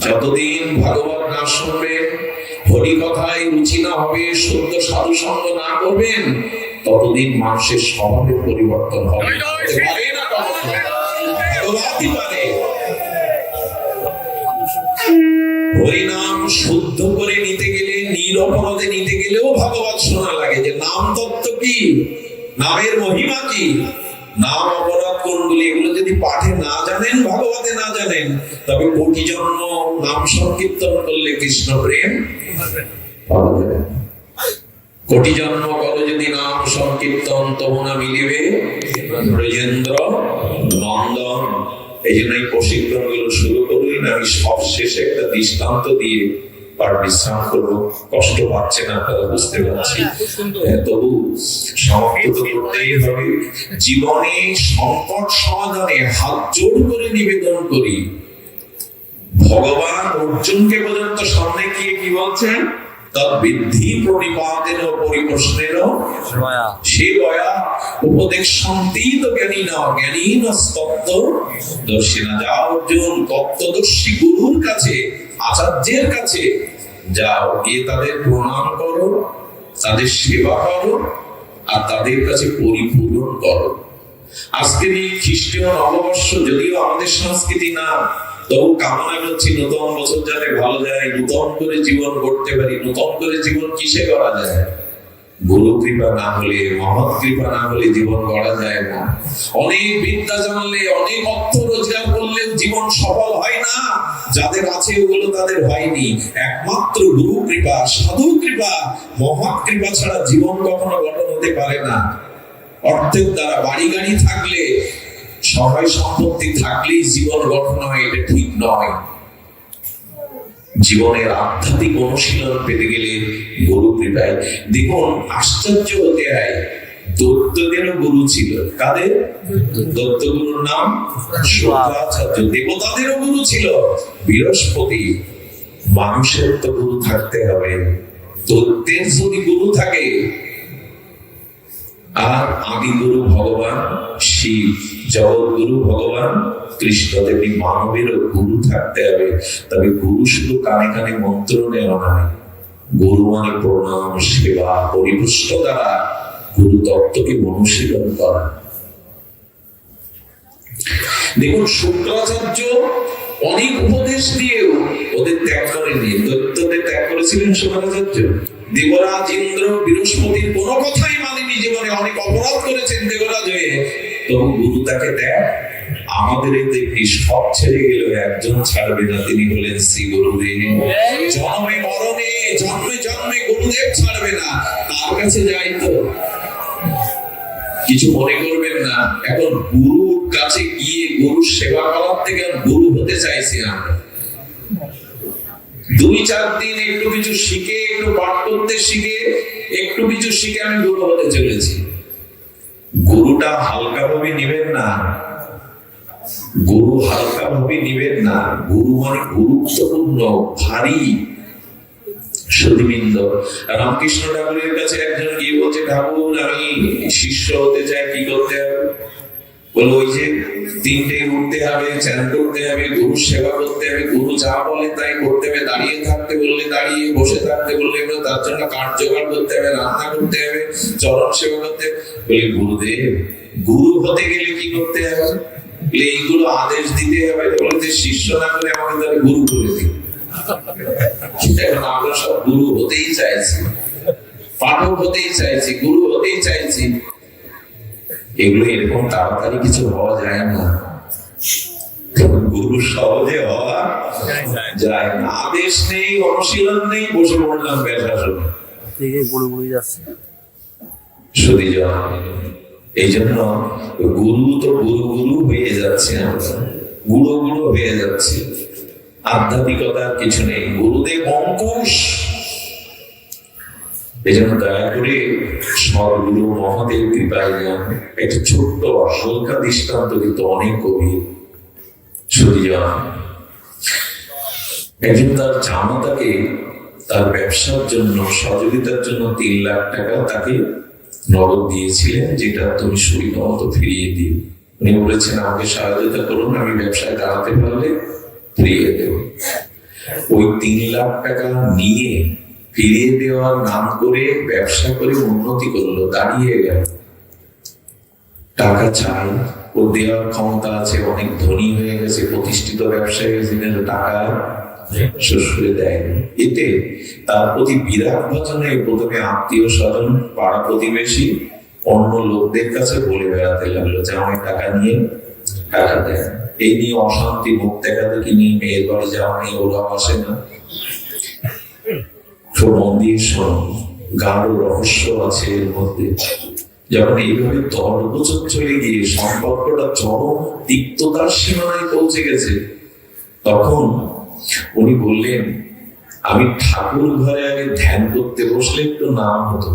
যতদিন ভাগবত না শুনবেন, হরি কথায় রুচি না হবে, সত্য সাধু সঙ্গ না করবেন, ততদিন মানুষের স্বভাবের পরিবর্তন হবে না। ভগবতই পারে। হরিনাম শুদ্ধ করে নিতে গেলে, নিরপরাধে নিতে গেলেও ভাগবত শোনা লাগে, যে নাম তত্ত্ব কি, নামের মহিমা কি, নাম অপরাধ কোনগুলি, এগুলো যদি পাঠে না জানেন, ভাগবতে না জানেন, তবে কোটি জন্ম নাম সংকীর্তন করলে কৃষ্ণ প্রেম পাওয়া যাবে। কোটি জন্ম করো যদি নাম সংকীর্তন, তমনা মিলিবে ব্রজেন্দ্র নন্দন। এই জন্য এই প্রশিক্ষণ গুলো শুরু করুন। আমি সব শেষে একটা দৃষ্টান্ত দিয়ে বিশ্রাম করবো। কষ্ট পাচ্ছে না আপনারা, বুঝতে পারছি, তবু সমাপ্ত করতেই হবে। জীবনে সংকট সমাধানে হাত জোড় করে নিবেদন করি। ভগবান অর্জুনকে পর্যন্ত সামনে গিয়ে কি বলছেন? তদ্বিদ্ধি প্রণিপাতেন পরিপ্রশ্নেন সেবয়া উপদেশান্তিত জ্ঞানীনা জ্ঞানীন তত্ত্ব দর্শিনা। যা অর্জুন তত্ত্বদর্শী গুরুর কাছে, আচার্যের কাছে যাও, গিয়ে তাদের প্রণাম করো, তাদের সেবা করো, আর তাদের কাছে পরিপূরণ করো। আজকের এই খ্রিস্টীয় নববর্ষ যদিও আমাদের সংস্কৃতি না, তবু কামনা করছি নতুন বছর যাতে ভালো যায়, নতুন করে জীবন গড়তে পারি। নতুন করে জীবন কিসে করা যায়? গুরু কৃপা না হলে, মহৎ কৃপা না হলে জীবন গড়া যায় না। অনেক বিদ্যা জানলে, অনেক অর্থ রোজগার করলে জীবন সফল হয় না। যাদের আছে ওগুলো তাদের হয়নি। একমাত্র গুরু কৃপা, সাধু কৃপা, মহৎ কৃপা ছাড়া জীবন কখনো গঠন হতে পারে না। অর্থের দ্বারা, বাড়ি গাড়ি থাকলে, সবাই সম্পত্তি থাকলেই জীবন গঠন হয়, এটা ঠিক নয়। জীবনের আধ্যাত্মিক অনুশীলন পেতে গেলে গুরু কৃপায়। দেখুন, আশ্চর্য হতে হয়, দৈত্যদেরও গুরু ছিল। কাদের? দৈত্য গুরুর নাম শুক্রাচার্য। দেবতাদেরও গুরু ছিল বৃহস্পতি। মানুষের তো গুরু থাকতে হবে। দৈত্যের যদি গুরু থাকে, আর আদি গুরু ভগবান শিব, জগৎগুরু ভগবান কৃষ্ণ, তেমনি মানবেরও গুরু থাকতে হবে। তবে গুরু শুধু কানে কানে মন্ত্র নেওয়া নয়, গুরু মানে প্রণাম, সেবা, পরিপুষ্ট দ্বারা গুরু তত্ত্বকে অনুশীলন করা। দেখুন, শুক্রাচার্য অনেক উপদেশ দিয়েও ওদের ত্যাগ করেনি। দৈত্যদের ত্যাগ করেছিলেন শুক্রাচার্য। দেবরাজ ইন্দ্র বৃহস্পতির কোন কথাই মানেনি, জীবনে অনেক অপরাধ করেছেন দেবরাজ হয়ে, তবু গুরু তাকে দেয়। আমাদের এই দেখি সব ছেড়ে গেল, একজন ছাড়বে না, তিনি হলেন শ্রী গুরুদেব। জন্মে মরণে, জন্মে জন্মে গুরুদেব ছাড়বে না, তার কাছে যাই। তো কিছু মনে করবেন না, এখন গুরুর কাছে গিয়ে গুরুর সেবা করার থেকে গুরু হতে চাইছি আমরা। 2-4 দিন একটু কিছু শিখে, একটু পাঠ করতে শিখে, একটু কিছু শিখে আমি গুরু হতে চলেছি। গুরুটা হালকা ভাবে নিবেন না, গুরু হালকা ভাবে নিবেন না। গুরু মানে গুরুত্বপূর্ণ, ভারী। সতীবৃন্দ, রামকৃষ্ণ ঠাকুরের কাছে একজন গিয়ে বলছে, ঠাকুর আমি শিষ্য হতে চাই, কি করতে হবে? বলে, ওই যে 3টে উঠতে হবে, চান করতে হবে, গুরু সেবা করতে হবে, গুরু যা বলে তাই করতে হবে, দাঁড়িয়ে থাকতে বললে দাঁড়িয়ে, বসে থাকতে বললে তার জন্য কাঠ জোগাড় করতে হবে, রান্না করতে হবে, চরণ সেবা করতে হবে। বলে গুরুদেব, গুরু হতে গেলে কি করতে হবে? এইগুলো আদেশ দিতে হবে। বলতে শিষ্য না করে আমাকে তাহলে গুরু করে দিই। এখন আমরা সব গুরু হতেই চাইছি, পাঠক হতেই চাইছি, গুরু হতেই চাইছি। এগুলো এরকম তাড়াতাড়ি কিছু হওয়া যায় না। গুরু সহজে হওয়া যায় না। আদেশ নেই, অনুশীলন নেই, বসে পড়লাম ব্যাসাসন। এই জন্য গুরু তো গুরু গুরু হয়ে যাচ্ছে, গুঁড়ো গুঁড়ো হয়ে যাচ্ছে। আধ্যাত্মিকতার কিছু নেই, গুরুদেব অঙ্কুশ। এই জন্য দয়া করে সদ্গুরু মহাদেব কৃপায় যান। একটা ছোট্ট হালকা দৃষ্টান্ত কিন্তু অনেক গভীর। একদিন তার জামাতাকে তার ব্যবসার জন্য সহযোগিতার জন্য 3 লাখ টাকা তাকে নগদ দিয়েছিলেন, যেটা তুমি সুবিধা মতো ফিরিয়ে দিও। উনি বলেছেন আমাকে সহযোগিতা করুন, আমি ব্যবসায় দাঁড়াতে পারলে ফিরিয়ে দেব। ওই 3 লাখ টাকা নিয়ে ফিরিয়ে দেওয়ার নাম করে ব্যবসা করে উন্নতি করলো, দাঁড়িয়ে গেল। টাকা চাই, ও দেওয়ার ক্ষমতা আছে, অনেক ধনী হয়ে গেছে, প্রতিষ্ঠিত ব্যবসায়ী, টাকা শ্বশুরে দেয়নি। এতে তার প্রতি বিরাট ভজনে প্রথমে আত্মীয় স্বজন, পাড়া প্রতিবেশী, অন্য লোকদের কাছে বলে বেড়াতে লাগলো যে আমার টাকা নিয়ে টাকা দেয়। এই নিয়ে অশান্তি, মুখ দেখা দেখি নিয়ে মেয়ের বাড়ি যাওয়া নিয়ে ওরাও আসে না। মন দিয়ে শোনো, গাঢ় রহস্য আছে এর মধ্যে। যখন এইভাবে দরবচন চলে গিয়ে সম্পর্কটা চরম তিক্ততার সীমানায় পৌঁছে গেছে, তখন উনি বললেন আমি ঠাকুর ঘরে আগে ধ্যান করতে বসলে একটু নাম হতো,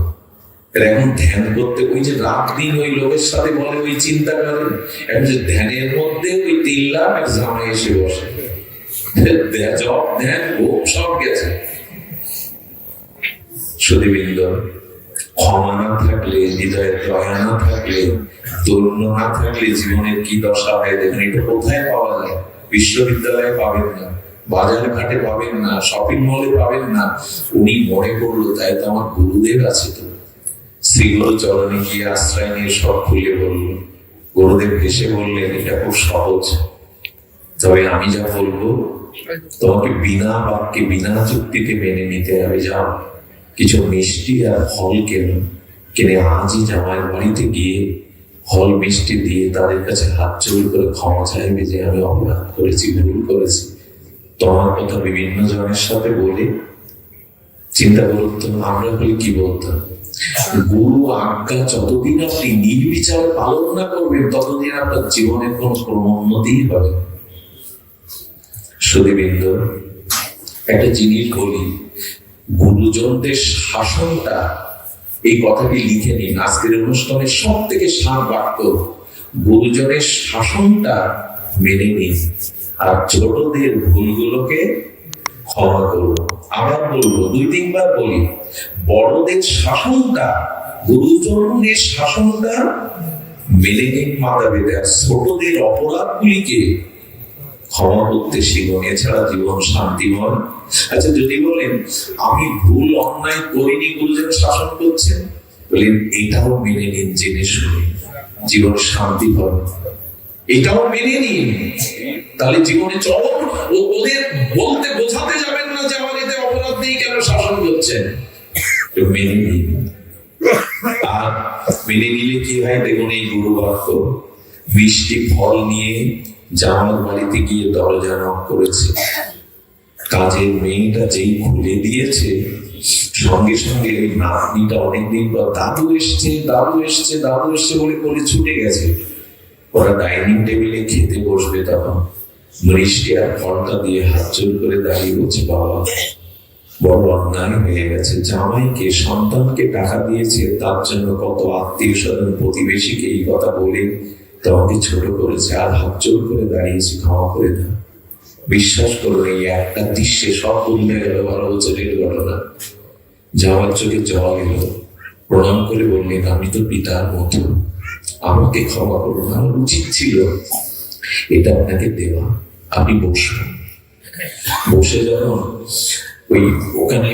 এখন ধ্যান করতে ওই যে রাত দিন ওই লোকের সাথে বলে ওই চিন্তা করেন, এখন যে ধ্যানের মধ্যে ওই 3 লাখ এক জামাই এসে বসে, জব ধ্যান সব গেছে। সুধীবৃন্দ, ক্ষমা না থাকলে, হৃদয়ের দয়া না থাকলে, তরুণ না থাকলে জীবনের কি দশা হয় দেখেন। এটা কোথায় পাওয়া যায়? বিশ্ববিদ্যালয়ে পাবেন না, বাজার ঘাটে পাবেন না, শপিং মলে পাবেন না। উনি মনে করলো তাই তো আমার গুরুদেব আছে, তো শ্রীগুরু চরণে গিয়ে আশ্রয় নিয়ে সব খুলে বললো। গুরুদেব হেসে বললেন এটা খুব সহজ, তবে আমি যা বলবো তোমাকে বিনা বাক্যে বিনা যুক্তিতে মেনে নিতে হবে। যাও কিছু মিষ্টি আর ফল কিনে আজই জামাইয়ের বাড়িতে গিয়ে ফল মিষ্টি দিয়ে তাদের কাছে হাত জোড় করে ক্ষমা চাইবে যে আমি অপরাধ করেছি, ভুল করেছি। তোমার কথা বিভিন্ন জনের সাথে বলে চিন্তা করতো, আমরা বলি কি বলতাম, গুরু আজ্ঞা যতদিন আপনি নির্বিচারে পালন না করবেন ততদিন আপনার জীবনের কোন ক্রমোন্নতি হবে। সুধীবৃন্দ, একটা জিনিস বলি, গুরুজনদের শাসনটা, এই কথাটি লিখে নিন, আজকের অনুষ্ঠানের সব থেকে সার বাক্য, গুরুজনের শাসনটা মেনে নিন আর ছোটদের ভুলগুলোকে ক্ষমা করুন। আবার বলবো, 2-3 বার বলি, বড়দের শাসনটা, গুরুজনের শাসনটা মেনে নিন মাথা বেঁধে, আর ছোটদের অপরাধগুলিকে ক্ষমা করতে শিখুন, এছাড়া জীবন শান্তিময়। আচ্ছা, যদি বলেন আমি ভুল অন্যায় করিনি, গুরুজন শাসন করছেন, বলেন এটাও মেনে নিন, জেনে শুনে জীবন শান্তি পাবে। এটাও মেনে নিন, তাহলে জীবনে চরম ওদের বলতে বোঝাতে যাবেন না যে আমার এতে অপরাধ নেই, কেন শাসন করছেন, মেনে নিন। আর মেনে নিলে কি হয় দেখুন, এই গুরু বাক্য মিষ্টি ফল নিয়ে জামার বাড়িতে গিয়ে দরজা নক করেছে। কাজের মেয়েটা যেই খুলে দিয়েছে, সঙ্গে সঙ্গে নাতনিটা অনেকদিন পর দাদু এসছে দাদু এসছে দাদু এসছে বলে বলে ছুটে গেছে। ওরা ডাইনিং টেবিলে খেতে বসবে, তখন মিষ্টি আর ফলটা দিয়ে হাত জোর করে দাঁড়িয়ে বলছে, বাবা বড় অন্যায় হয়ে গেছে, জামাইকে সন্তানকে টাকা দিয়েছে, তার জন্য কত আত্মীয় স্বজন প্রতিবেশীকে এই কথা বলে তোমাকে ছোট করেছে, আর হাত জোর করে দাঁড়িয়েছি, ক্ষমা করে দাও। বিশ্বাস করুন, এই একটা দৃশ্যে সব বললে গেল 12 বছরের ঘটনা। যাওয়ার চোখে জল এলো, প্রণাম করে বললেন আমি তো পিতার মতো, আমাকে ক্ষমা করুন, আমার উচিত ছিল এটা আপনাকে দেওয়া। আপনি বসুন। বসে যখন ওই ওখানে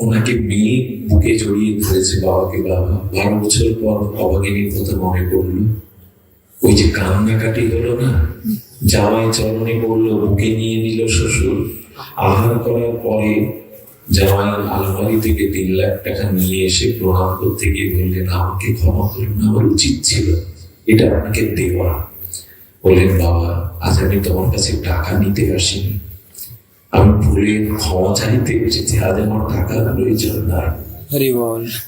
ওনাকে মেয়ে বুকে জড়িয়ে ধরেছে বাবাকে। বাবা 12 বছর পর বাবাকে নিয়ে কথা মনে পড়লো। ওই যে কান্নাকাটি হলো না, জামাই চরণে পড়লো, বুকে নিয়ে নিল শ্বশুর। আহার করার পরে জামাই আলমারি থেকে 3 লাখ টাকা নিয়ে এসে প্রণাম করতে গিয়ে বললেন, আমাকে ক্ষমা করুন, আমার উচিত ছিল এটা আপনাকে দেওয়া। বললেন, বাবা আজ আমি তোমার কাছে টাকা নিতে আসিনি, আমি ভুলে ক্ষমা চাইতে এসেছি, আজ আমার টাকার প্রয়োজন নাই।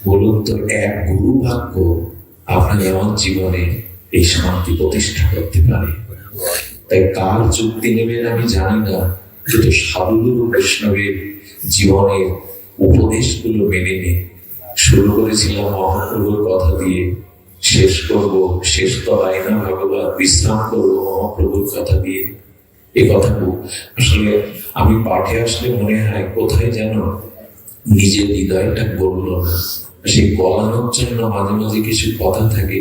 বলুন তো, এক গুরু ভাগ্য আপনার আমার জীবনে এই শান্তি প্রতিষ্ঠা করতে পারে। তাই কার যুক্তি নেবেন আমি জানি না, কিন্তু সাধুগুরু বৈষ্ণবের জীবনের উপদেশগুলো মেনে নিয়ে শুরু করেছিলাম মহাপ্রভুর কথা দিয়ে, শেষ করব, শেষ তো হয় না ভগবান, বিশ্রাম করবো মহাপ্রভুর কথা দিয়ে। এই কথাগুলো আসলে আমি পাঠে আসলে মনে হয় কোথায় যেন নিজের হৃদয়টা গড়ল না, সেই গলানোর জন্য মাঝে মাঝে কিছু কথা থাকে।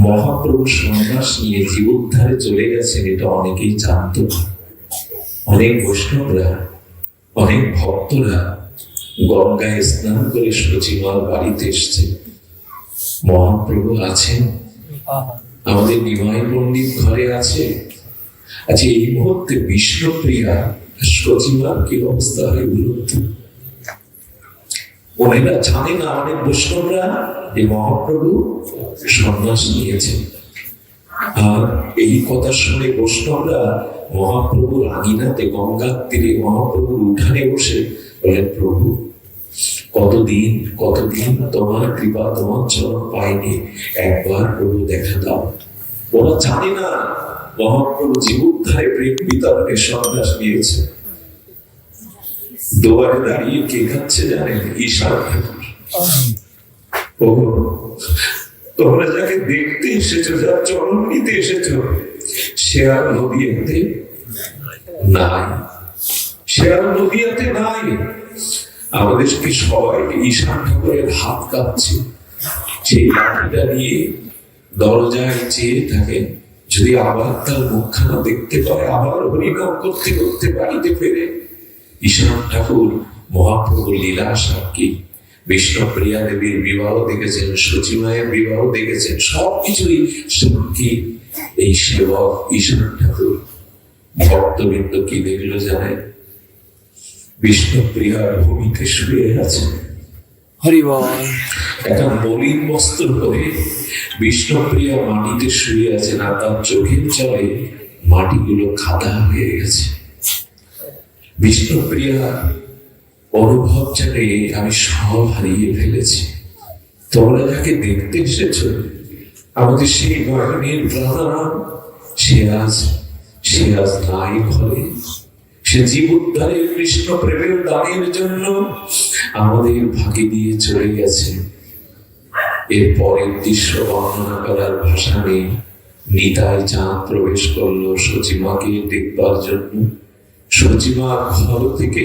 মহাপ্রভু সন্ন্যাস নিয়ে জীবোদ্ধারে চলে গেছেন, এটা অনেকেই জানতো না। অনেক বৈষ্ণবরা, অনেক ভক্তরা গঙ্গায় স্নান করে সচিমার বাড়িতে এসছে। মহাপ্রভু আছেন, আমাদের নিমাই পণ্ডিত ঘরে আছে। আচ্ছা, এই মুহূর্তে বিষ্ণুপ্রিয়া সচিমার কি অবস্থা হয় বলুন তো? ওনারা জানে না, অনেক বৈষ্ণবরা, যে মহাপ্রভু সন্ন্যাস নিয়েছেন। আর এই কথা শুনে বৈষ্ণবরা মহাপ্রভুর আঙিনাতে, গঙ্গার তীরে মহাপ্রভুর উঠানে বসে বলেন, প্রভু কতদিন কতদিন তোমার কৃপা, তোমার চরণ পাইনি, একবার প্রভু দেখা দাও। ওরা জানে না মহাপ্রভু জীবোদ্ধারে প্রেম বিতরণে সন্ন্যাস নিয়েছে। দুয়ারে দাঁড়িয়ে কে খাচ্ছে জানেন? ঈশ্বর ঠাকুর। ও তোমরা যাকে দেখতে এসেছো, যার চরণ নিতে এসেছো, সে আর নদীয়াতে নাই, সে আর নদীয়াতে নাই। আমাদের কি সবাই ঈশ্বর ঠাকুরের হাত কাঁপছে, সেই লাঠিটা নিয়ে দরজায় চেয়ে থাকেন, যদি আবার তার মুখখানা দেখতে পায়, আবার হরিনাম করতে করতে বাড়িতে ফেরে। ঈশ্বর ঠাকুর মহাপ্রভু লীলা সাক্ষী, বিষ্ণুপ্রিয়া দেবীর বিবাহ দেখেছেন, সচিমায়ের বিবাহ দেখেছেন, সবকিছুই সাক্ষী এই সেবক ঈশ্বর ঠাকুর। ভক্তবৃন্দ কি দেখলো জানেন? বিষ্ণুপ্রিয়ার ভূমিতে শুয়ে আছে, একটা মলিন বস্ত্র পরে বিষ্ণুপ্রিয়া মাটিতে শুয়ে আছে, না তার চোখের জলে মাটিগুলো খাদা হয়ে গেছে। বিষ্ণুপ্রিয়া অনুভব জানে, আমি সব হারিয়ে ফেলেছি। তোমরা যাকে দেখতে এসেছ, আমাদের সেই নয়নের প্রাণ, সে আজ নাই ঘরে। সে জীবোদ্ধারে কৃষ্ণ প্রেমের দানের জন্য আমাদের ভাগে দিয়ে চলে গেছে। এর পরের দৃশ্য বর্ণনা করার ভাষা নেই। নিতাই চাঁদ প্রবেশ করলো সচিমাকে দেখবার জন্য। সচিমা ঘর থেকে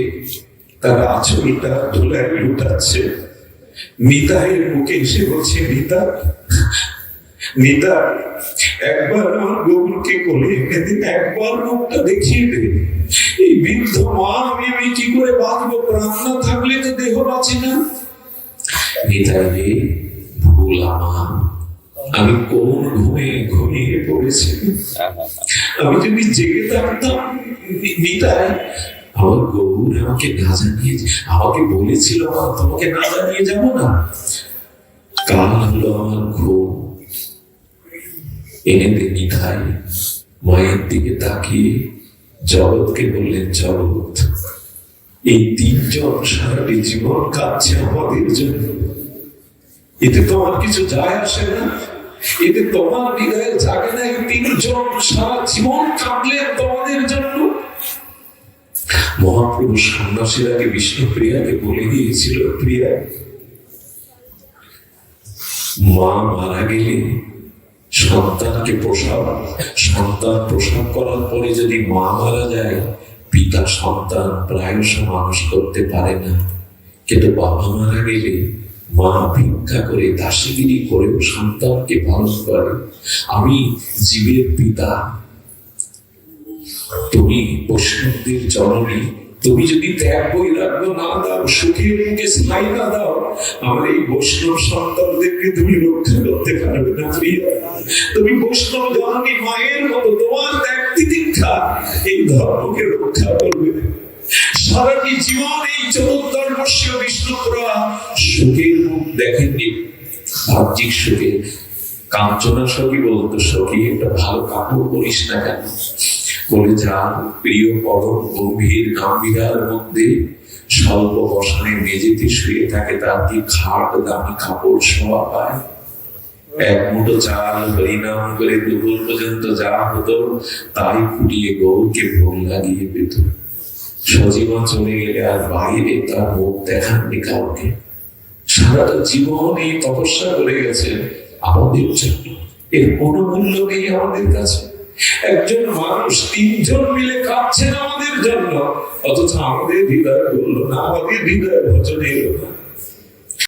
তার আঁচলটা ধুলায় লুটাচ্ছে। নিতাইয়ের মুখে এসে বলছে, নিতা একবার আমার গৌরকে কোলে এনে দিন, একবার মুখটা দেখিয়ে দে। এই বৃদ্ধ মা আমি কি করে বাঁচবো? প্রাণ না থাকলে তো দেহ বাঁচে না। নিতাই, ভুল আমার, আমি কোন ঘুমে ঘুমিয়ে পড়েছি। আমি যদি জেগে থাকতাম, নিতাই আমার গৌর আমাকে না জানিয়ে, আমাকে বলেছিল মা তোমাকে না জানিয়ে যাবো না। কাল হলো আমার ঘুম, এনে দে নিতাই। মায়ের দিকে তাকিয়ে জগৎকে বললেন, জগৎ এই 3 জন সারাটি জীবন কাঁদছে আমাদের জন্য, এতে তোমার কিছু যায় আসে না? এতে তোমার হৃদয়ে জাগে না? এই 3 জন সারা জীবন কাঁদলেন তোমাদের জন্য। মহাপ্রভু সন্ন্যাসের আগে বিষ্ণুপ্রিয়াকে বলে দিয়েছিল, প্রিয়া, মা মারা গেলে সন্তান প্রসব করার পরে যদি মা মারা যায়, পিতা সন্তান প্রায়শ মানুষ করতে পারে না। কিন্তু বাবা মারা গেলে মা ভিক্ষা করে, দাসীগিরি করেও সন্তানকে পালন করে। আমি জীবের পিতা, তুমি বৈষ্ণবদের জননী, তুমি যদি ত্যাগ বৈরাগ্য না দাও, সুখের মুখে স্থায়ী না দাও, আমার এই বৈষ্ণব সন্তানদেরকে তুমি রক্ষা করতে পারবে না। তুমি বৈষ্ণব জননী মায়ের মতো, তোমার ত্যাগ তিতিক্ষা এই ধর্মকে রক্ষা করবে। সারাটি জীবন এই 14 বর্ষীয় বিষ্ণুপুরা সুখের মুখ দেখেননি, বাহ্যিক সুখে। কাঞ্চনা সখী বলতো, সখী একটা ভালো কাপড় পরিস না কেন? বলে, যার প্রিয় পরম গম্ভীর গাম্ভীরার মধ্যে স্বল্প বসানে মেঝেতে শুয়ে থাকে, তার কি খাট দামি কাপড় শোয়া পায়? এক মুঠো চাল হরিনাম করে দুপুর পর্যন্ত যা হতো তাই ফুটিয়ে গৌরকে ভোগ লাগিয়ে পেত। সজীবন চলে গেলে আর বাইরে তার মুখ দেখাননি কাউকে। সারাটা জীবন এই তপস্যা করে গেছে আমাদের জন্য, এর কোনো মূল্য নেই আমাদের কাছে। একজন মানুষ 3 জন মিলে কাঁদছেন আমাদের জন্য, অথচ আমাদের হৃদয় বললো না, আমাদের হৃদয় ভজনে এলো না।